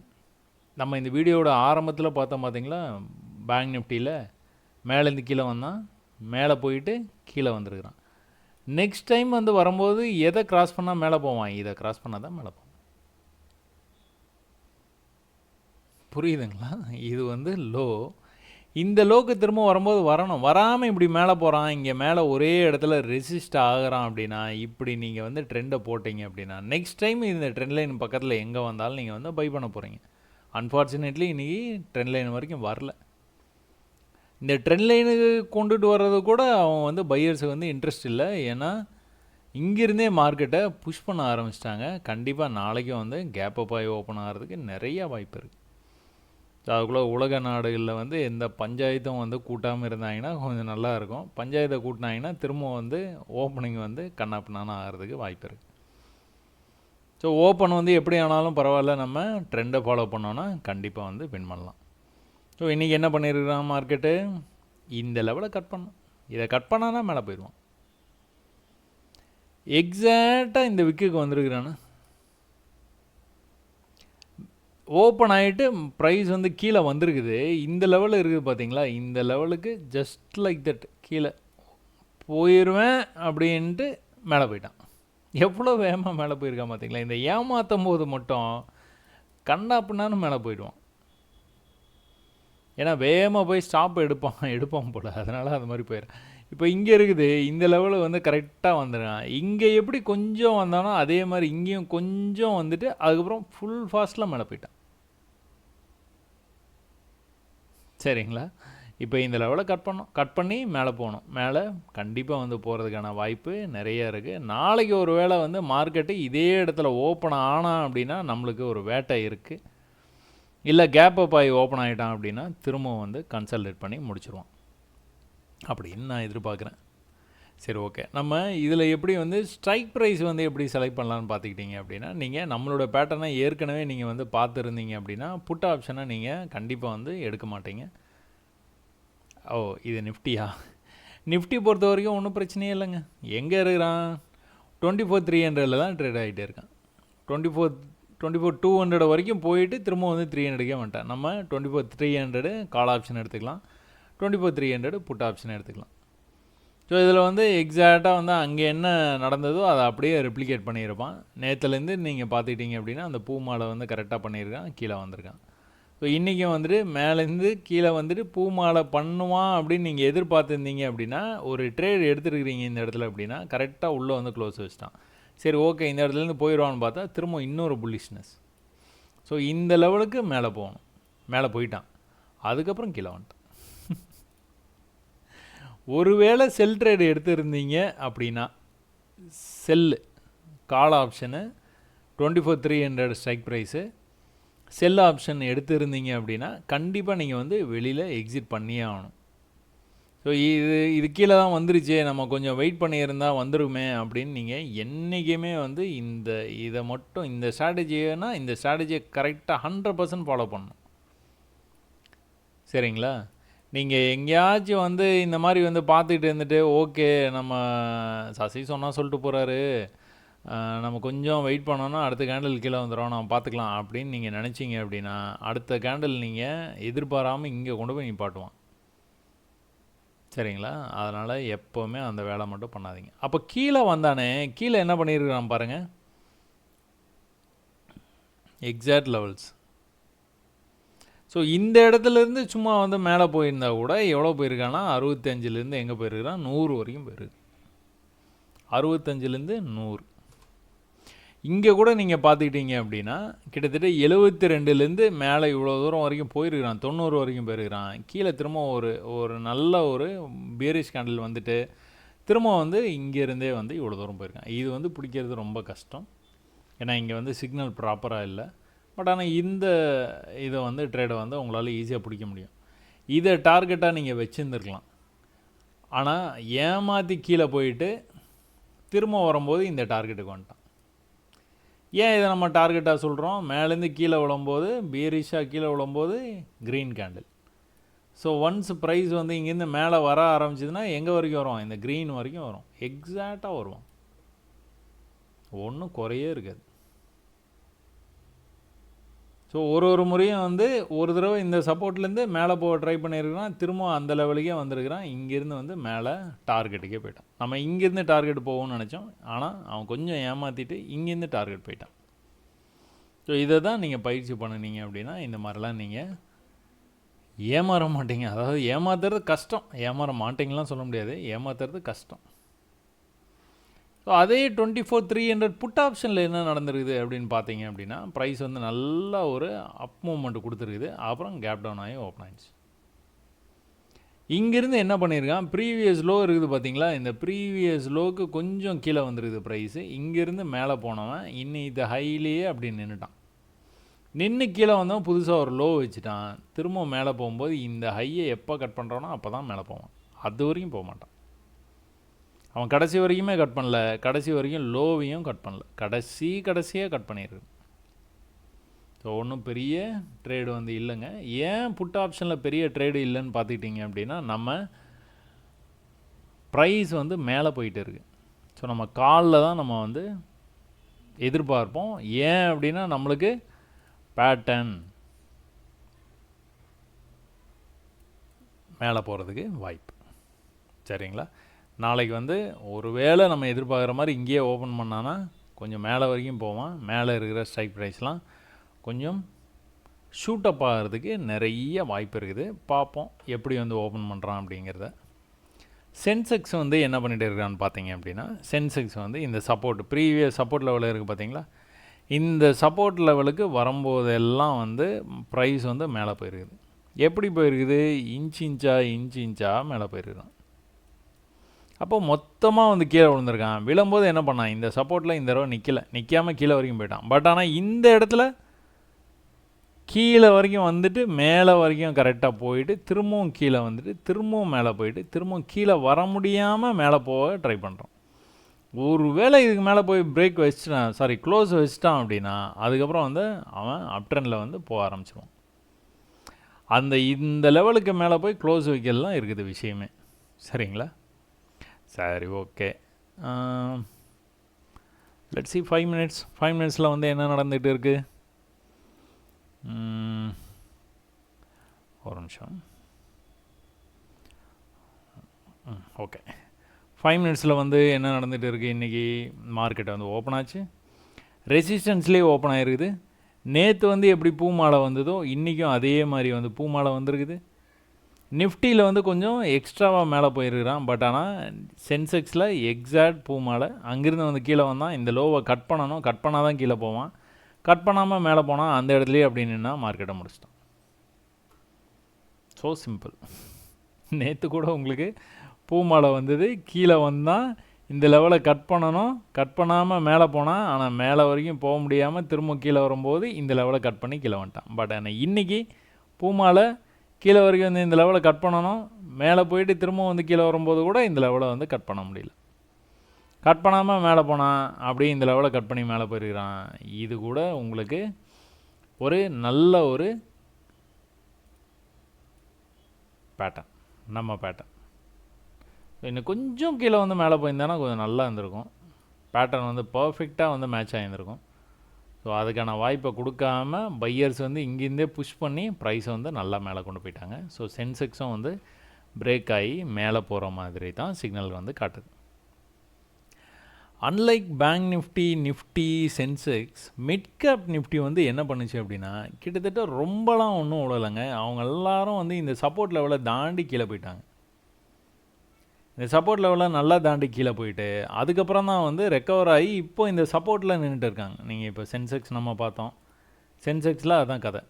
நம்ம இந்த வீடியோவோட ஆரம்பத்தில் பார்த்தோம் பார்த்தீங்களா, பேங்க் நிஃப்டியில் மேலேருந்து கீழே வந்தான், மேலே போயிட்டு கீழே வந்துருக்குறான். நெக்ஸ்ட் டைம் வந்து வரும்போது எதை கிராஸ் பண்ணால் மேலே போவான், இதை கிராஸ் பண்ணால் தான் மேலே போவான். புரியுதுங்களா? இது வந்து லோ. இந்த லோக்கு திரும்ப வரும்போது வரணும், வராமல் இப்படி மேலே போகிறான், இங்கே மேலே ஒரே இடத்துல ரெசிஸ்ட் ஆகிறான் அப்படின்னா, இப்படி நீங்கள் வந்து ட்ரெண்டை போட்டிங்க அப்படின்னா நெக்ஸ்ட் டைம் இந்த ட்ரெண்ட் லைன் பக்கத்தில் எங்கே வந்தாலும் நீங்கள் வந்து பை பண்ண போகிறீங்க. அன்ஃபார்ச்சுனேட்லி இன்றைக்கி ட்ரெண்ட் லைன் வரைக்கும் வரல. இந்த ட்ரெண்ட் லைனுக்கு கொண்டுட்டு வர்றது கூட அவன் வந்து பையர்ஸுக்கு வந்து இன்ட்ரெஸ்ட் இல்லை. ஏன்னா இங்கிருந்தே மார்க்கெட்டை புஷ் பண்ண ஆரம்பிச்சிட்டாங்க. கண்டிப்பாக நாளைக்கும் வந்து கேப் அப் ஆகி ஓப்பன் ஆகிறதுக்கு நிறையா வாய்ப்பு இருக்குது. அதுக்குள்ளே உலக நாடுகளில் வந்து எந்த பஞ்சாயத்தும் வந்து கூட்டாமல் இருந்தாங்கன்னா கொஞ்சம் நல்லாயிருக்கும். பஞ்சாயத்தை கூட்டினாங்கன்னா திரும்ப வந்து ஓப்பனிங் வந்து கண்ணாப்பின்னான ஆகிறதுக்கு வாய்ப்பு இருக்குது. ஸோ ஓப்பன் வந்து எப்படி ஆனாலும் பரவாயில்ல, நம்ம ட்ரெண்டை ஃபாலோ பண்ணோன்னா கண்டிப்பாக வந்து வின் பண்ணலாம். ஸோ இன்றைக்கி என்ன பண்ணியிருக்கிறான் மார்க்கெட்டு, இந்த லெவலை கட் பண்ணணும். இதை கட் பண்ணானா மேலே போயிடுவான். எக்ஸாக்டாக இந்த விக்குக்கு வந்திருக்கிறான்னு ஓப்பன் ஆகிட்டு ப்ரைஸ் வந்து கீழே வந்திருக்குது. இந்த லெவலில் இருக்குது பார்த்தீங்களா, இந்த லெவலுக்கு ஜஸ்ட் லைக் தட் கீழே போயிடுவேன் அப்படின்ட்டு மேலே போயிட்டான். எவ்வளோ வேகமாக மேலே போயிருக்கான் பார்த்தீங்களா. இந்த ஏமாற்றும் போது மட்டும் கண்ணாப்புனான்னு மேலே போயிடுவான். ஏன்னா வேகமாக போய் ஸ்டாப் எடுப்பான் போல், அதனால் அது மாதிரி போயிடும். இப்போ இங்கே இருக்குது, இந்த லெவலில் வந்து கரெக்டாக வந்துடுறான். இங்கே எப்படி கொஞ்சம் வந்தானோ அதே மாதிரி இங்கேயும் கொஞ்சம் வந்துட்டு அதுக்கப்புறம் ஃபுல் ஃபாஸ்ட்டில் மேலே போயிட்டான். சரிங்களா? இப்போ இந்த லெவலை கட் பண்ணி மேலே போகணும். மேலே கண்டிப்பாக வந்து போகிறதுக்கான வாய்ப்பு நிறைய இருக்குது. நாளைக்கு ஒரு வேளை வந்து மார்க்கெட்டு இதே இடத்துல ஓப்பன் ஆனால் அப்படின்னா நம்மளுக்கு ஒரு வேட்டை இருக்குது. இல்லை கேப் அப் ஆகி ஓப்பன் ஆகிட்டான் அப்படின்னா திரும்பவும் வந்து கன்சல்டேட் பண்ணி முடிச்சிருவான் அப்படின்னு நான் எதிர்பார்க்குறேன். சரி, ஓகே. நம்ம இதில் எப்படி வந்து ஸ்ட்ரைக் ப்ரைஸ் வந்து எப்படி செலக்ட் பண்ணலான்னு பார்த்துக்கிட்டிங்க அப்படின்னா, நீங்கள் நம்மளோட பேட்டர்னை ஏற்கனவே நீங்கள் வந்து பார்த்துருந்தீங்க அப்படின்னா புட் ஆப்ஷனை நீங்கள் கண்டிப்பாக வந்து எடுக்க மாட்டீங்க. ஓ, இது நிஃப்டியா? நிஃப்டி பொறுத்த வரைக்கும் ஒன்றும் பிரச்சனையே இல்லைங்க. எங்கே இருக்கிறான்? 24,300 தான் ட்ரேட் ஆகிட்டே இருக்கான். 24,200 வரைக்கும் போயிட்டு திரும்ப வந்து 300க்கே வந்துட்டேன். நம்ம 24,300 கால் ஆப்ஷன் எடுத்துக்கலாம், 24,300 புட் ஆப்ஷன் எடுத்துக்கலாம். ஸோ இதில் வந்து எக்ஸாக்டாக வந்து அங்கே என்ன நடந்ததோ அதை அப்படியே ரெப்ளிகேட் பண்ணியிருப்பான். நேற்றுலேருந்து நீங்கள் பார்த்துக்கிட்டிங்க அப்படின்னா அந்த பூ மாலை வந்து கரெக்டாக பண்ணியிருக்கான், கீழே வந்திருக்கான். ஸோ இன்றைக்கும் வந்துட்டு மேலேருந்து கீழே வந்துட்டு பூ மாலை பண்ணுவான் அப்படின்னு நீங்கள் எதிர்பார்த்துருந்தீங்க அப்படின்னா, ஒரு ட்ரேட் எடுத்துருக்கிறீங்க இந்த இடத்துல அப்படின்னா கரெக்டாக உள்ளே வந்து க்ளோஸ் வச்சுட்டான். சரி, ஓகே, இந்த இடத்துலேருந்து போயிடுவான்னு பார்த்தா திரும்ப இன்னொரு புல்லிஷ்னஸ். ஸோ இந்த லெவலுக்கு மேலே போகணும், மேலே போயிட்டான், அதுக்கப்புறம் கீழே வந்துட்டான். ஒருவேளை செல் ட்ரேடு எடுத்துருந்தீங்க அப்படின்னா செல்லு கால் option 24,300 strike price cell option எடுத்துருந்தீங்க அப்படின்னா கண்டிப்பாக நீங்கள் வந்து வெளியில் எக்ஸிட் பண்ணியே ஆகணும். ஸோ இது கீழே தான் வந்துருச்சு, நம்ம கொஞ்சம் வெயிட் பண்ணியிருந்தால் வந்துருமே அப்படின்னு நீங்கள் என்றைக்குமே வந்து இதை மட்டும் இந்த ஸ்ட்ராட்டஜினா இந்த ஸ்ட்ராட்டஜியை கரெக்டாக 100% ஃபாலோ பண்ணணும். சரிங்களா? நீங்கள் எங்கேயாச்சும் வந்து இந்த மாதிரி வந்து பார்த்துக்கிட்டு இருந்துட்டு ஓகே நம்ம சசி சொன்னால் சொல்லிட்டு போகிறாரு, நம்ம கொஞ்சம் வெயிட் பண்ணோன்னா அடுத்த கேண்டில் கீழே வந்துடும், நம்ம பார்த்துக்கலாம் அப்படின்னு நீங்கள் நினச்சிங்க அப்படின்னா அடுத்த கேண்டில் நீங்கள் எதிர்பாராமல் இங்கே கொண்டு போய் நிப்பாட்டுவான். சரிங்களா? அதனால் எப்போவுமே அந்த வேலை மட்டும் பண்ணாதீங்க. அப்போ கீழே வந்தானே, கீழே என்ன பண்ணியிருக்கிறான் பாருங்கள், எக்ஸாக்ட் லெவல்ஸ். ஸோ இந்த இடத்துலேருந்து சும்மா வந்து மேலே போயிருந்தா கூட எவ்வளோ போயிருக்கான்னா 65லேருந்து எங்கே போயிருக்கிறான், 100 வரைக்கும் போயிருக்கு. 65லேருந்து 100. இங்கே கூட நீங்கள் பார்த்துக்கிட்டீங்க அப்படின்னா கிட்டத்தட்ட 72லேருந்து மேலே இவ்வளோ தூரம் வரைக்கும் போயிருக்கிறான், 90 வரைக்கும் போயிருக்கிறான். கீழே திரும்ப ஒரு நல்ல ஒரு பேரிஷ் கேண்டில் வந்துட்டு திரும்ப வந்து இங்கேருந்தே வந்து இவ்வளோ தூரம் போயிருக்கான். இது வந்து பிடிக்கிறது ரொம்ப கஷ்டம், ஏன்னா இங்கே வந்து சிக்னல் ப்ராப்பராக இல்லை. பட் ஆனால் இந்த இதை வந்து ட்ரேடை வந்து உங்களால் ஈஸியாக பிடிக்க முடியும். இதை டார்கெட்டாக நீங்கள் வச்சுருந்துருக்கலாம், ஆனால் ஏமாற்றி கீழே போயிட்டு திரும்ப வரும்போது இந்த டார்கெட்டுக்கு வந்துட்டான். ஏன் இதை நம்ம டார்கெட்டாக சொல்கிறோம்? மேலேருந்து கீழே விழும்போது, பீரிஷாக கீழே விழும்போது green candle. So once price வந்து இங்கேருந்து மேலே வர ஆரம்பிச்சதுன்னா எங்கே வரைக்கும் வரும்? இந்த க்ரீன் வரைக்கும் வரும், எக்ஸாக்டாக வருவோம், ஒன்றும் குறையே இருக்காது. ஸோ ஒரு முறையும் வந்து ஒரு தடவை இந்த சப்போர்ட்லேருந்து மேலே போக ட்ரை பண்ணியிருக்கிறான், திரும்ப அந்த லெவலுக்கே வந்திருக்கிறான், இங்கேருந்து வந்து மேலே டார்கெட்டுக்கே போயிட்டான். நம்ம இங்கேருந்து டார்கெட் போவோம்னு நினச்சோம், ஆனால் அவன் கொஞ்சம் ஏமாற்றிட்டு இங்கேருந்து டார்கெட் போயிட்டான். ஸோ இதை தான் நீங்கள் பயிற்சி பண்ணினீங்க அப்படின்னா இந்த மாதிரிலாம் நீங்கள் ஏமாற மாட்டீங்க. அதாவது ஏமாத்துறது கஷ்டம், ஏமாற மாட்டீங்கலாம் சொல்ல முடியாது, ஏமாத்துறது கஷ்டம். ஸோ அதே 24,300 புட் ஆப்ஷனில் என்ன நடந்திருக்குது அப்படின்னு பார்த்தீங்க அப்படின்னா ப்ரைஸ் வந்து நல்ல ஒரு அப் மூவ்மெண்ட் கொடுத்துருக்குது, அப்புறம் கேப் டவுன் ஆகி ஓப்பன் ஆயிடுச்சு. இங்கேருந்து என்ன பண்ணியிருக்கான், ப்ரீவியஸ் லோ இருக்குது பார்த்தீங்களா, இந்த ப்ரீவியஸ் லோவுக்கு கொஞ்சம் கீழே வந்துருக்குது ப்ரைஸு. இங்கேருந்து மேலே போனவன் இன்னும் இது ஹைலேயே அப்படி நின்றுட்டான். நின்று கீழே வந்தவன் புதுசாக ஒரு லோ வச்சுட்டான், திரும்ப மேலே போகும்போது இந்த ஹையை எப்போ கட் பண்ணுறானோ அப்போ தான் மேலே போவான், அது வரைக்கும் போக மாட்டான். அவன் கடைசி வரைக்குமே கட் பண்ணல, கடைசி வரைக்கும் லோவையும் கட் பண்ணல, கடைசியாக கட் பண்ணியிருக்கு. ஸோ ஒன்றும் பெரிய ட்ரேடு வந்து இல்லைங்க. ஏன் புட் ஆப்ஷனில் பெரிய ட்ரேடு இல்லைன்னு பார்த்துக்கிட்டிங்க அப்படின்னா நம்ம ப்ரைஸ் வந்து மேலே போயிட்டு இருக்கு. ஸோ நம்ம காலில் தான் நம்ம வந்து எதிர்பார்ப்போம். ஏன் அப்படின்னா நம்மளுக்கு பேட்டர்ன் மேலே போகிறதுக்கு வாய்ப்பு. சரிங்களா? நாளைக்கு வந்து ஒரு வேளை நம்ம எதிர்பார்க்குற மாதிரி இங்கேயே ஓப்பன் பண்ணான்னா கொஞ்சம் மேலே வரைக்கும் போவான், மேலே இருக்கிற ஸ்ட்ரைக் ப்ரைஸ்லாம் கொஞ்சம் ஷூட் அப் ஆகிறதுக்கு நிறைய வாய்ப்பு இருக்குது. பார்ப்போம் எப்படி வந்து ஓப்பன் பண்ணுறான் அப்படிங்கிறத. சென்செக்ஸ் வந்து என்ன பண்ணிகிட்டு இருக்கான்னு பார்த்தீங்க அப்படின்னா சென்செக்ஸ் வந்து இந்த சப்போர்ட் ப்ரீவியஸ் சப்போர்ட் லெவலில் இருக்குது பார்த்தீங்களா, இந்த சப்போர்ட் லெவலுக்கு வரும்போதெல்லாம் வந்து ப்ரைஸ் வந்து மேலே போயிருக்குது. எப்படி போயிருக்குது? இன்ச்சாக மேலே போயிருக்குதான். அப்போ மொத்தமாக வந்து கீழே விழுந்திருக்கான். விழும்போது என்ன பண்ணான், இந்த சப்போர்ட்டில் இந்த தடவை நிற்காமல் கீழே வரைக்கும் போயிட்டான். பட் ஆனால் இந்த இடத்துல கீழே வரைக்கும் வந்துட்டு மேலே வரைக்கும் கரெக்டாக போயிட்டு திரும்பவும் கீழே வந்துட்டு திரும்பவும் மேலே போயிட்டு திரும்பவும் கீழே வர முடியாமல் மேலே போக ட்ரை பண்ணுறான். ஒரு வேளை இதுக்கு மேலே போய் பிரேக் வச்சுட்டான், க்ளோஸ் வச்சுட்டான் அப்படின்னா அதுக்கப்புறம் வந்து அவன் அப் ட்ரெண்டில் வந்து போக ஆரம்பிச்சிடுவான். இந்த லெவலுக்கு மேலே போய் க்ளோஸ் வைக்கலாம் இருக்குது விஷயமே. சரிங்களா? சரி, ஓகே. Let's see 5 minutes. 5 minutesல வந்து என்ன நடந்துகிட்டு இருக்குது? ஒரு நிமிஷம். ஓகே, 5 minutesல வந்து என்ன நடந்துகிட்டு இருக்குது? இன்றைக்கி மார்க்கெட்டை வந்து ஓப்பன் ஆச்சு, ரெசிஸ்டன்ஸ்லேயே ஓப்பன் ஆகிருக்குது. நேற்று வந்து எப்படி பூமாலை வந்ததோ இன்றைக்கும் அதே மாதிரி வந்து பூமாலை வந்திருக்குது. நிஃப்டியில் வந்து கொஞ்சம் எக்ஸ்ட்ராவாக மேலே போயிருக்கிறான். பட் ஆனால் சென்செக்ஸில் எக்ஸாக்ட் பூமாலை அங்கேருந்து வந்து கீழே வந்தான். இந்த லோவை கட் பண்ணணும், கட் பண்ணால் தான் கீழே போவான். கட் பண்ணாமல் மேலே போனால் அந்த இடத்துலையே அப்படின்னு மார்க்கெட்டை முடிச்சிட்டான். So simple. நேற்று கூட உங்களுக்கு பூமாலை வந்தது, கீழே வந்தால் இந்த லெவலை கட் பண்ணணும், கட் பண்ணாமல் மேலே போனால் ஆனால் மேலே வரைக்கும் போக முடியாமல் திரும்ப கீழே வரும்போது இந்த லெவலை கட் பண்ணி கீழே வந்துட்டான். பட் ஆனால் இன்றைக்கி பூமாலை கீழே வரைக்கும் வந்து இந்த லெவலை கட் பண்ணணும், மேலே போயிட்டு திரும்ப வந்து கீழே வரும்போது கூட இந்த லெவலை வந்து கட் பண்ண முடியல. கட் பண்ணாமல் மேலே போனால் அப்படியே இந்த லெவலை கட் பண்ணி மேலே போயிருக்கிறான். இது கூட உங்களுக்கு ஒரு நல்ல ஒரு பேட்டர்ன், நம்ம பேட்டர்ன். இன்னும் கொஞ்சம் கீழே வந்து மேலே போயிருந்தானா கொஞ்சம் நல்லா இருந்திருக்கும். பேட்டர்ன் வந்து பர்ஃபெக்டாக வந்து மேட்ச் ஆகியிருந்திருக்கும். ஸோ அதுக்கான வாய்ப்பை கொடுக்காம பையர்ஸ் வந்து இங்கேருந்தே புஷ் பண்ணி ப்ரைஸை வந்து நல்லா மேலே கொண்டு போயிட்டாங்க. ஸோ சென்செக்ஸும் வந்து பிரேக் ஆகி மேலே போகிற மாதிரி தான் சிக்னல் வந்து காட்டுது. Unlike bank Nifty Sensex mid cap Nifty வந்து என்ன பண்ணுச்சு அப்படின்னா கிட்டத்தட்ட ரொம்பலாம் ஒன்றும் விடலைங்க. அவங்க எல்லாரும் வந்து இந்த சப்போர்ட் லெவலை தாண்டி கீழே போயிட்டாங்க. இந்த சப்போர்ட் லெவலை நல்லா தாண்டி கீழே போயிட்டு அதுக்கப்புறம் தான் வந்து ரெக்கவர் ஆகி இப்போ இந்த சப்போர்ட்டில் நின்றுட்டு இருக்காங்க. நீங்கள் இப்போ சென்செக்ஸ் நம்ம பார்த்தோம், சென்செக்ஸில் அதுதான் கதை.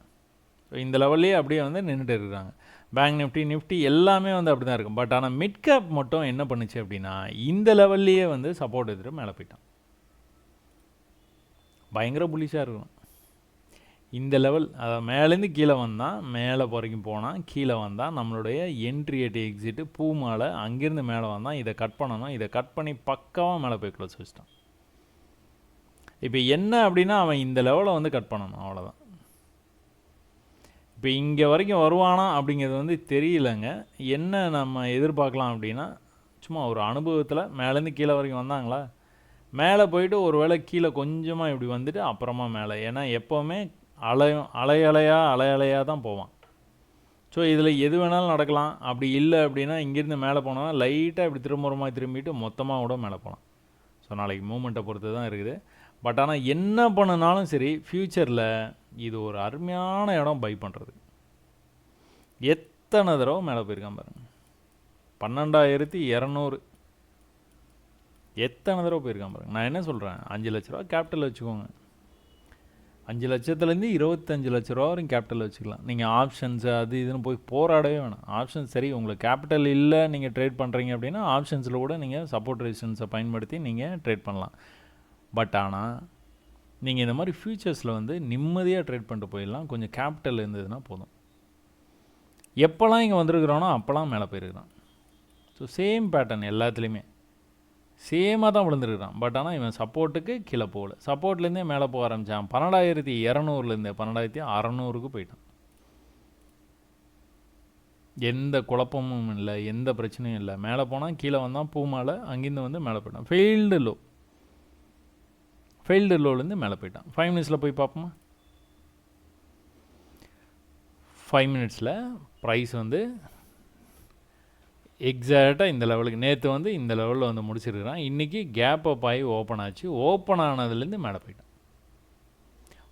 இந்த லெவல்லே அப்படியே வந்து நின்றுட்டு இருக்கிறாங்க. பேங்க் நிஃப்டி எல்லாமே வந்து அப்படி தான் இருக்கும். பட் ஆனால் மிட் கேப் மட்டும் என்ன பண்ணுச்சு அப்படின்னா இந்த லெவல்லையே வந்து சப்போர்ட் எடுத்துகிட்டு மேலே போயிட்டான். பயங்கர புலிஷாக இருக்கும். இந்த லெவல் அதை மேலேருந்து கீழே வந்தால் மேலே வரைக்கும் போனால் கீழே வந்தால் நம்மளுடைய என்ட்ரி எட்டு எக்ஸிட்டு பூ மாலை அங்கேருந்து மேலே வந்தால் இதை கட் பண்ணணும். இதை கட் பண்ணி பக்காவாக மேலே போய் க்ளோஸ் வச்சிட்டான். இப்போ என்ன அப்படின்னா அவன் இந்த லெவலை வந்து கட் பண்ணணும், அவ்வளோதான். இப்போ இங்கே வரைக்கும் வருவானா அப்படிங்கிறது வந்து தெரியலங்க. என்ன நம்ம எதிர்பார்க்கலாம் அப்படின்னா சும்மா ஒரு அனுபவத்தில் மேலேருந்து கீழே வரைக்கும் வந்தாங்களா, மேலே போயிட்டு ஒரு வேளை கீழே கொஞ்சமாக இப்படி வந்துட்டு அப்புறமா மேலே. ஏன்னா எப்போவுமே அலையலையாக தான் போவான். ஸோ இதில் எது வேணாலும் நடக்கலாம். அப்படி இல்லை அப்படின்னா இங்கேருந்து மேலே போனோம்னா லைட்டாக இப்படி திரும்பிட்டு மொத்தமாக கூட மேலே போகலாம். ஸோ நாளைக்கு மூமெண்ட்டை பொறுத்து தான் இருக்குது. பட் ஆனால் என்ன பண்ணினாலும் சரி ஃப்யூச்சரில் இது ஒரு அருமையான இடம் பை பண்ணுறது. எத்தனை தடவை மேலே போயிருக்கான் பாருங்கள். 12,200 எத்தனை தடவை போயிருக்கான் பாருங்கள். நான் என்ன சொல்கிறேன், 5 லட்ச ரூபா கேபிட்டல் வச்சுக்கோங்க. 5 லட்சத்துலேருந்து 25 லட்ச ரூபா வரைக்கும் கேபிட்டல் வச்சுக்கலாம். நீங்கள் ஆப்ஷன்ஸு அது இதுன்னு போய் போராடவே வேணாம். ஆப்ஷன்ஸ் சரி உங்களுக்கு கேபிட்டல் இல்லை, நீங்கள் ட்ரேட் பண்ணுறீங்க அப்படின்னா ஆப்ஷன்ஸில் கூட நீங்கள் சப்போர்ட் ரெசிஸ்டன்ஸை பயன்படுத்தி நீங்கள் ட்ரேட் பண்ணலாம். பட் ஆனால் நீங்கள் இந்த மாதிரி ஃபியூச்சர்ஸில் வந்து நிம்மதியாக ட்ரேட் பண்ணிட்டு போயிடலாம். கொஞ்சம் கேபிட்டல் இருந்ததுன்னா போதும். எப்போல்லாம் இங்கே வந்திருக்கிறோனோ அப்போல்லாம் மேலே போயிருக்கிறான். ஸோ சேம் பேட்டர்ன் எல்லாத்துலேயுமே சேமாக தான் விழுந்துருக்கிறான். பட் ஆனால் இவன் சப்போர்ட்டுக்கு கீழே போகல. சப்போர்ட்லேருந்தே மேலே போக ஆரம்பித்தான். 12,200லேருந்து 12,600க்கு போயிட்டான். எந்த குழப்பமும் இல்லை, எந்த பிரச்சனையும் இல்லை. மேலே போனால் கீழே வந்தான், பூ மேலே அங்கேருந்து வந்து மேலே போயிட்டான். ஃபெயில்டு லோலேருந்து மேலே போயிட்டான். 5 மினிட்ஸில் போய் பார்ப்போமா. 5 மினிட்ஸில் ப்ரைஸ் வந்து எக்ஸாக்டாக இந்த லெவலுக்கு நேற்று வந்து இந்த லெவலில் வந்து முடிச்சிருக்கிறான். இன்றைக்கி கேப் அப் ஆகி ஓப்பன் ஆச்சு. ஓப்பன் ஆனதுலேருந்து மேலே போயிட்டான்.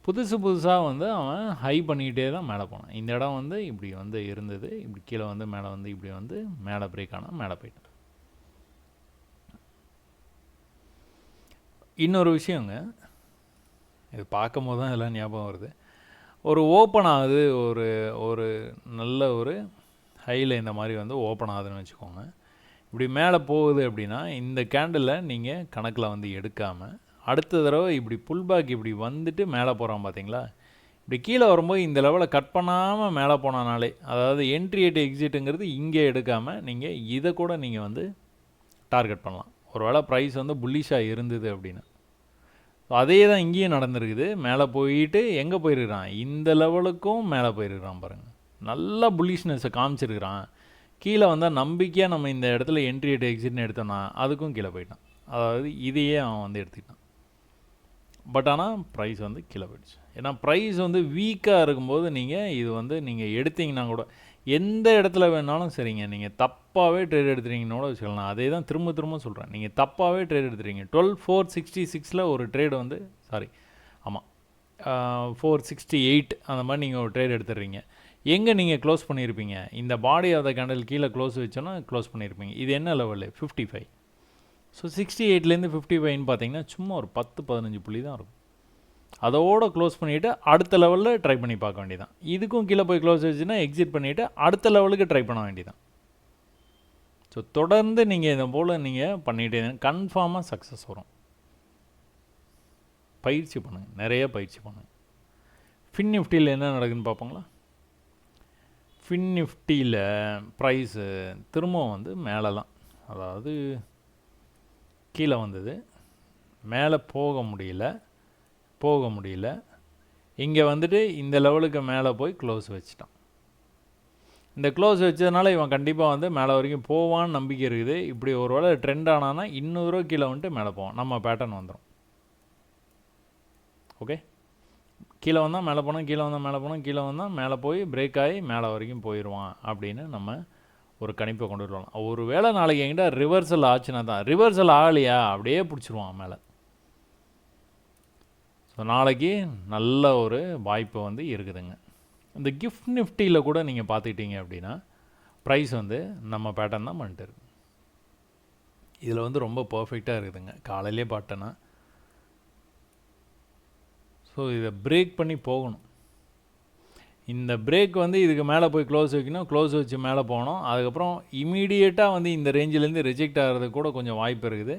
புதுசாக வந்து அவன் ஹை பண்ணிக்கிட்டே தான் மேலே போனான். இந்த இடம் வந்து இப்படி வந்து இருந்தது, இப்படி கீழே வந்து மேலே வந்து இப்படி வந்து மேலே பிரேக் ஆனால் மேலே போயிட்டான். இன்னொரு விஷயங்க, இது பார்க்கும் போது தான் இதெல்லாம் ஞாபகம் வருது. ஒரு ஓப்பன் ஆகுது, ஒரு நல்ல ஒரு ஹையில் இந்த மாதிரி வந்து ஓப்பன் ஆகுதுன்னு வச்சுக்கோங்க. இப்படி மேலே போகுது அப்படின்னா இந்த கேண்டிலை நீங்கள் கணக்கில் வந்து எடுக்காமல் அடுத்த தடவை இப்படி புல்பேக் இப்படி வந்துட்டு மேலே போகிறான் பார்த்தீங்களா. இப்படி கீழே வரும்போது இந்த லெவலை கட் பண்ணாமல் மேலே போனானாலே, அதாவது என்ட்ரி எட்டு எக்ஸிட்டுங்கிறது இங்கே எடுக்காமல் நீங்கள் இதை கூட நீங்கள் வந்து டார்கெட் பண்ணலாம். ஒரு வேளை ப்ரைஸ் வந்து புல்லிஷாக இருந்தது அப்படின்னா. அதே தான் இங்கேயும் நடந்திருக்குது. மேலே போயிட்டு எங்கே போயிருக்கிறான், இந்த லெவலுக்கும் மேலே போயிருக்கிறான் பாருங்கள். நல்லா புல்லிஷ்னஸை காமிச்சிருக்கிறான். கீழே வந்தால் நம்பிக்கையாக நம்ம இந்த இடத்துல என்ட்ரி எட்டு எக்ஸிட்னு எடுத்தோன்னா அதுக்கும் கீழே போயிட்டான். அதாவது இதையே அவன் வந்து எடுத்துக்கிட்டான். பட் ஆனால் ப்ரைஸ் வந்து கீழே போயிடுச்சு. ஏன்னா ப்ரைஸ் வந்து வீக்காக இருக்கும்போது இது வந்து நீங்கள் எடுத்தீங்கன்னா கூட எந்த இடத்துல வேணாலும் சரிங்க, நீங்கள் தப்பாகவே ட்ரேட் எடுத்துறீங்கன்னு கூட வச்சுக்கலாம். அதே தான் திரும்ப சொல்கிறேன். நீங்கள் தப்பாகவே ட்ரேட் எடுத்துறீங்க. 12,466 ஒரு ட்ரேடு வந்து ஆமாம் 468 அந்த மாதிரி நீங்கள் ஒரு ட்ரேட் எடுத்துடுறீங்க. எங்கே நீங்கள் க்ளோஸ் பண்ணியிருப்பீங்க, இந்த பாடி ஆஃப் த கேண்டில் கீழே க்ளோஸ் வச்சோன்னா க்ளோஸ் பண்ணியிருப்பீங்க. இது என்ன லெவலு 55. ஸோ 68லேருந்து 55ன்னு பார்த்தீங்கன்னா சும்மா ஒரு 10-15 புள்ளி தான் இருக்கும். அதோடு க்ளோஸ் பண்ணிவிட்டு அடுத்த லெவலில் ட்ரை பண்ணி பார்க்க வேண்டியதான். இதுக்கும் கீழே போய் க்ளோஸ் வச்சுன்னா எக்ஸிட் பண்ணிவிட்டு அடுத்த லெவலுக்கு ட்ரை பண்ண வேண்டியதான். ஸோ தொடர்ந்து நீங்கள் இதை போல் நீங்கள் பண்ணிகிட்டே கன்ஃபார்மாக சக்ஸஸ் வரும். பயிற்சி பண்ணுங்கள், நிறைய பயிற்சி பண்ணுங்கள். ஃபின் நிஃப்டியில் என்ன நடக்குதுன்னு பார்ப்போங்களா. ஃபின் நிஃப்டியில் ப்ரைஸு திரும்பவும் வந்து மேலே தான், அதாவது கீழே வந்தது, மேலே போக முடியல. இங்கே வந்துட்டு இந்த லெவலுக்கு மேலே போய் க்ளோஸ் வச்சுட்டான். இந்த க்ளோஸ் வச்சதுனால இவன் கண்டிப்பாக வந்து மேலே வரைக்கும் போவான்னு நம்பிக்கை இருக்குது. இப்படி ஒரு வேளை ட்ரெண்ட் ஆனான்னா இன்னொரு கீழே வந்துட்டு மேலே போவான். நம்ம பேட்டர்ன் வந்துடும். ஓகே, கீழே வந்தால் மேலே போனால் கீழே வந்தால் மேலே போய் பிரேக் ஆகி மேலே வரைக்கும் போயிடுவான் அப்படின்னு நம்ம ஒரு கணிப்பை கொண்டு வரலாம். ஒரு வேளை நாளைக்கு என்கிட்ட ரிவர்சல் ஆச்சுன்னா தான், ரிவர்சல் ஆகலையா அப்படியே பிடிச்சிருவான் மேலே. ஸோ நாளைக்கு நல்ல ஒரு வாய்ப்பு வந்து இருக்குதுங்க. இந்த கிஃப்ட் நிஃப்டியில் கூட நீங்கள் பார்த்துக்கிட்டீங்க அப்படின்னா ப்ரைஸ் வந்து நம்ம பேட்டர்ன் தான் பண்ணிட்டு இருக்கு. இதில் வந்து ரொம்ப பர்ஃபெக்டாக இருக்குதுங்க காலையிலே பார்த்தேன்னா. ஸோ இதை பிரேக் பண்ணி போகணும். இந்த பிரேக் வந்து இதுக்கு மேலே போய் க்ளோஸ் வைக்கணும், க்ளோஸ் வச்சு மேலே போகணும். அதுக்கப்புறம் இமீடியட்டாக வந்து இந்த ரேஞ்சிலேருந்து ரிஜெக்ட் ஆகிறதுக்கு கூட கொஞ்சம் வாய்ப்பு இருக்குது.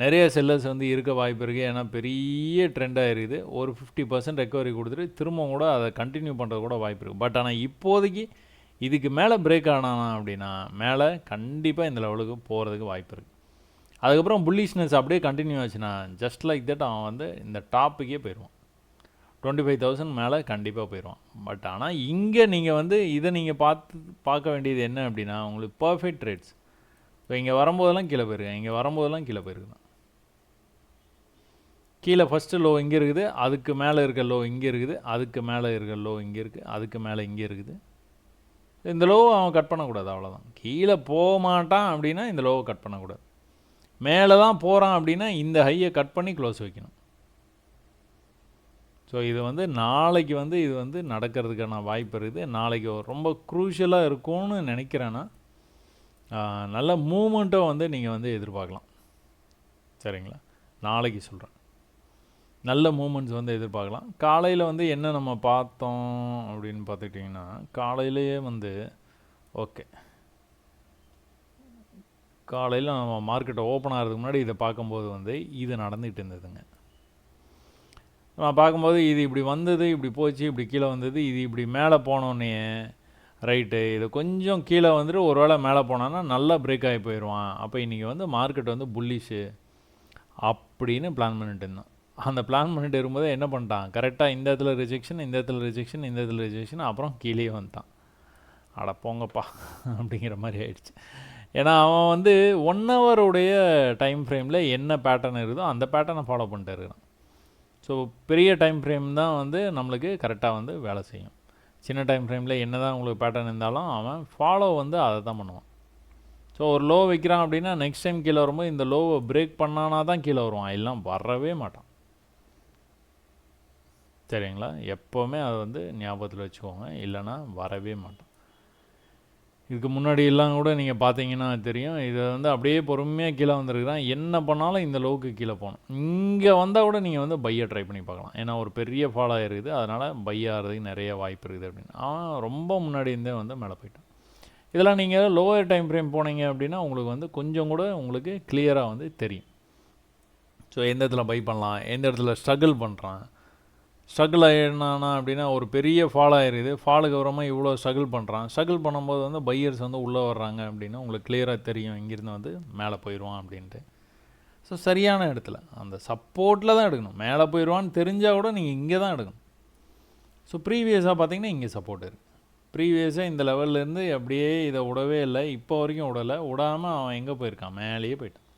நிறைய செல்லர்ஸ் வந்து இருக்க வாய்ப்பு இருக்குது. ஏன்னா பெரிய ட்ரெண்டாக இருக்குது. ஒரு 50% ரெக்கவரி கொடுத்துட்டு திரும்பவும் கூட அதை கண்டினியூ பண்ணுறது கூட வாய்ப்பு இருக்குது. பட் ஆனால் இப்போதைக்கு இதுக்கு மேலே பிரேக் ஆனானா அப்படின்னா மேலே கண்டிப்பாக இந்த லெவலுக்கு போகிறதுக்கு வாய்ப்பு இருக்குது. அதுக்கப்புறம் புல்லிஷ்னஸ் அப்படியே கண்டினியூ ஆச்சுன்னா ஜஸ்ட் லைக் தட் அவன் வந்து இந்த டாப்புக்கே போயிடுவான். 25,000 மேலே கண்டிப்பாக போயிடுவான். பட் ஆனால் இங்கே நீங்கள் வந்து இதை நீங்கள் பார்க்க வேண்டியது என்ன அப்படின்னா உங்களுக்கு பர்ஃபெக்ட் ட்ரேட்ஸ். ஸோ இங்கே வரும்போதெல்லாம் கீழே போயிருக்கேன், இங்கே வரும்போதெல்லாம் கீழே போயிருக்குதான். கீழே ஃபஸ்ட்டு லோ இங்கே இருக்குது, அதுக்கு மேலே இருக்க லோ இங்கே இருக்குது, அதுக்கு மேலே இருக்க லோ இங்கே இருக்குது, அதுக்கு மேலே இங்கே இருக்குது. இந்த லோவை அவன் கட் பண்ணக்கூடாது, அவ்வளோதான். கீழே போக மாட்டான் அப்படின்னா இந்த லோவை கட் பண்ணக்கூடாது. மேலே தான் போகிறான் அப்படின்னா இந்த ஹையை கட் பண்ணி க்ளோஸ் வைக்கணும். ஸோ இது வந்து நாளைக்கு வந்து இது வந்து நடக்கிறதுக்கான வாய்ப்பு இருக்குது. நாளைக்கு ரொம்ப க்ரூஷியலாக இருக்கும்னு நினைக்கிறேன்னா நல்ல மூமெண்ட்டை வந்து நீங்கள் வந்து எதிர்பார்க்கலாம். சரிங்களா? நாளைக்கு சொல்கிறேன், நல்ல மூமெண்ட்ஸ் வந்து எதிர்பார்க்கலாம். காலையில் வந்து என்ன நம்ம பார்த்தோம் அப்படின்னு பார்த்துக்கிட்டிங்கன்னா காலையிலேயே வந்து ஓகே, காலையில் நம்ம மார்க்கெட்டை ஓப்பன் ஆகிறதுக்கு முன்னாடி இதை பார்க்கும்போது வந்து இது நடந்துகிட்டு இருந்ததுங்க. நான் பார்க்கும்போது இது இப்படி வந்தது, இப்படி போச்சு, இப்படி கீழே வந்தது, இது இப்படி மேலே போனோன்னே ரைட்டு இது கொஞ்சம் கீழே வந்துட்டு ஒரு வேளை மேலே போனான்னா நல்லா பிரேக் ஆகி போயிடுவான். அப்போ இன்றைக்கி வந்து மார்க்கெட் வந்து புல்லிஷு அப்படின்னு பிளான் பண்ணிட்டு இருந்தான். அந்த பிளான் பண்ணிட்டு இருக்கும்போது என்ன பண்ணிட்டான், கரெக்டாக இந்த இடத்துல ரிஜெக்ஷன், இந்த இடத்துல ரிஜெக்ஷன், இந்த இடத்துல ரிஜெக்ஷன், அப்புறம் கீழே வந்துட்டான். அட போங்கப்பா அப்படிங்கிற மாதிரி ஆயிடுச்சு. ஏன்னா அவன் வந்து 1 ஹவருடைய டைம் ஃப்ரேமில் என்ன பேட்டர்ன் இருக்குதோ அந்த பேட்டர்னை ஃபாலோ பண்ணிட்டு இருக்கான். ஸோ பெரிய டைம் ஃப்ரேம் தான் வந்து நம்மளுக்கு கரெக்டாக வந்து வேலை செய்யும். சின்ன டைம் ஃப்ரேமில் என்ன தான் உங்களுக்கு பேட்டர்ன் இருந்தாலும் அவன் ஃபாலோ வந்து அதை தான் பண்ணுவான். ஸோ ஒரு லோ வைக்கிறான் அப்படின்னா நெக்ஸ்ட் டைம் கீழே வரும்போது இந்த லோவை பிரேக் பண்ணானா தான் கீழே வருவான், எல்லாம் வரவே மாட்டான். சரிங்களா? எப்போவுமே அதை வந்து ஞாபகத்தில் வச்சுக்கோங்க, இல்லைன்னா வரவே மாட்டான். இதுக்கு முன்னாடி எல்லாம் கூட நீங்கள் பார்த்தீங்கன்னா தெரியும், இதை வந்து அப்படியே பொறுமையாக கீழே வந்துருக்குறான். என்ன பண்ணாலும் இந்த லோவுக்கு கீழே போகணும். இங்கே வந்தால் கூட நீங்கள் வந்து பையை ட்ரை பண்ணி பார்க்கலாம். ஏன்னா ஒரு பெரிய ஃபால் ஆகிருக்குது, அதனால் பை ஆகிறதுக்கு நிறைய வாய்ப்பு இருக்குது அப்படின்னு. அவன் ரொம்ப முன்னாடி இருந்தே வந்து மேலே போயிட்டான். இதெல்லாம் நீங்கள் லோவர் டைம் ஃப்ரேம் போனீங்க அப்படின்னா உங்களுக்கு வந்து கொஞ்சம் கூட உங்களுக்கு கிளியராக வந்து தெரியும். ஸோ எந்த இடத்துல பை பண்ணலாம், எந்த இடத்துல ஸ்ட்ரகிள் பண்ணுறான். ஸ்ட்ரகிள் ஆகிடுனானா அப்படின்னா ஒரு பெரிய ஃபால் ஆகிருக்குது, ஃபாலுக்கு அப்புறமா இவ்வளோ ஸ்ட்ரகிள் பண்ணுறான். ஸ்ட்ரகிள் பண்ணும்போது வந்து பையர்ஸ் வந்து உள்ளே வர்றாங்க அப்படின்னா உங்களுக்கு கிளியராக தெரியும் இங்கேருந்து வந்து மேலே போயிடுவான் அப்படின்ட்டு. ஸோ சரியான இடத்துல அந்த சப்போர்ட்டில் தான் எடுக்கணும். மேலே போயிடுவான்னு தெரிஞ்சால் கூட நீங்கள் இங்கே தான் எடுக்கணும். ஸோ ப்ரீவியஸாக பார்த்தீங்கன்னா இங்கே சப்போர்ட் இருக்குது. ப்ரீவியஸாக இந்த லெவல்லேருந்து அப்படியே இதை விடவே இல்லை, இப்போ வரைக்கும் விடாமல் அவன் எங்கே போயிருக்கான், மேலேயே போயிட்டான்.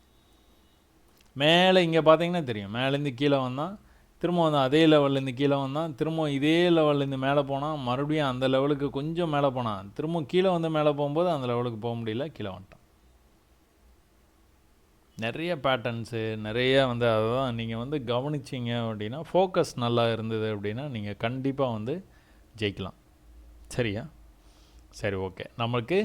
மேலே இங்கே பார்த்தீங்கன்னா தெரியும், மேலேருந்து கீழே வந்தான், திரும்ப வந்து அதே லெவல்லேருந்து கீழே வந்தான், திரும்ப இதே லெவல்லேருந்து மேலே போனான், மறுபடியும் அந்த லெவலுக்கு கொஞ்சம் மேலே போனான், திரும்ப கீழே வந்து மேலே போகும்போது அந்த லெவலுக்கு போக முடியல, கீழே வந்துட்டான். நிறைய பேட்டர்ன்ஸு நிறைய வந்து அதை தான் நீங்கள் வந்து கவனிச்சிங்க அப்படின்னா, ஃபோக்கஸ் நல்லா இருந்தது அப்படின்னா நீங்கள் கண்டிப்பாக வந்து ஜெயிக்கலாம். சரியா? சரி, ஓகே. நம்மளுக்கு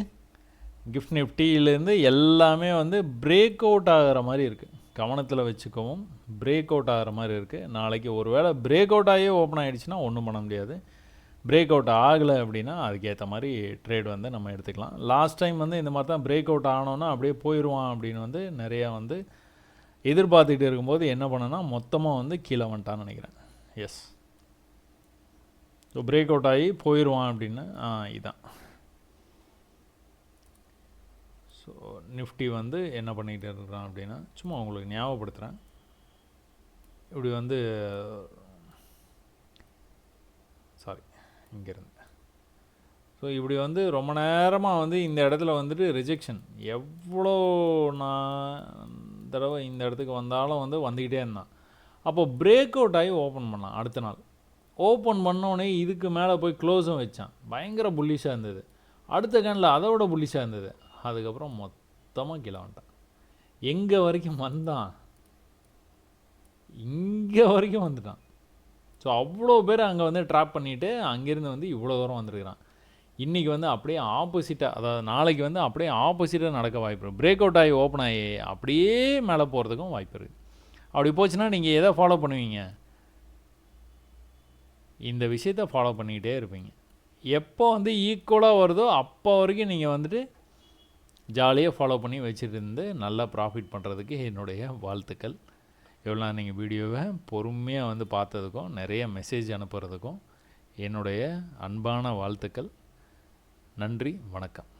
கிஃப்ட் நிஃப்டியிலேருந்து எல்லாமே வந்து பிரேக் அவுட் ஆகிற மாதிரி இருக்குது. கவனத்தில் வச்சுக்கவும், பிரேக் அவுட் ஆகிற மாதிரி இருக்குது. நாளைக்கு ஒரு வேளை பிரேக் அவுட் ஆகியே ஓப்பன் ஆகிடுச்சுன்னா ஒன்றும் பண்ண முடியாது. பிரேக் அவுட் ஆகலை அப்படின்னா அதுக்கேற்ற மாதிரி ட்ரேட் வந்து நம்ம எடுத்துக்கலாம். லாஸ்ட் டைம் வந்து இந்த மாதிரி தான் பிரேக் அவுட் ஆனோன்னா அப்படியே போயிடுவான் அப்படின்னு வந்து நிறையா வந்து எதிர்பார்த்துக்கிட்டு இருக்கும்போது என்ன பண்ணேன்னா மொத்தமாக வந்து கீழே வந்துட்டான்னு நினைக்கிறேன். எஸ், ஸோ பிரேக் அவுட் ஆகி போயிடுவான் அப்படின்னு இதான். ஸோ நிஃப்டி வந்து என்ன பண்ணிகிட்டு இருக்கிறான் அப்படின்னா சும்மா உங்களுக்கு ஞாபகப்படுத்துகிறேன். இப்படி வந்து இங்கேருந்து ஸோ இப்படி வந்து ரொம்ப நேரமாக வந்து இந்த இடத்துல வந்துட்டு ரிஜெக்ஷன் எவ்வளோ நான் தடவை இந்த இடத்துக்கு வந்தாலும் வந்து வந்துக்கிட்டே இருந்தான். அப்போது பிரேக் அவுட் ஆகி ஓப்பன் பண்ணான். அடுத்த நாள் ஓப்பன் பண்ணோடனே இதுக்கு மேலே போய் க்ளோஸும் வச்சான். பயங்கர புல்லிஷாக இருந்தது. அடுத்த கேனில் அதோட புள்ளிஷாக இருந்தது. அதுக்கப்புறம் மொத்தமாக கீழே வந்துட்டான். எங்கே வரைக்கும் வந்தான், இங்கே வரைக்கும் வந்துட்டான். ஸோ அவ்வளோ பேர் அங்கே வந்து ட்ராப் பண்ணிவிட்டு அங்கேருந்து வந்து இவ்வளோ தூரம் வந்துருக்கிறான். இன்றைக்கி வந்து அப்படியே ஆப்போசிட்டாக, அதாவது நாளைக்கு வந்து அப்படியே ஆப்போசிட்டாக நடக்க வாய்ப்பு இருக்குது. பிரேக் அவுட் ஆகி ஓப்பன் ஆகி அப்படியே மேலே போகிறதுக்கும் வாய்ப்பு இருக்குது. அப்படி போச்சுன்னா நீங்கள் எதை ஃபாலோ பண்ணுவீங்க? இந்த விஷயத்தை ஃபாலோ பண்ணிக்கிட்டே இருப்பீங்க. எப்போ வந்து ஈக்குவலாக வருதோ அப்போ வரைக்கும் நீங்கள் வந்துட்டு ஜாலியாக ஃபாலோ பண்ணி வச்சுட்டு இருந்து நல்லா ப்ராஃபிட் பண்ணுறதுக்கு என்னுடைய வாழ்த்துக்கள். எவ்வளோ நீங்கள் வீடியோவை பொறுமையாக வந்து பார்த்ததுக்கும் நிறைய மெசேஜ் அனுப்புறதுக்கும் என்னுடைய அன்பான வாழ்த்துக்கள். நன்றி, வணக்கம்.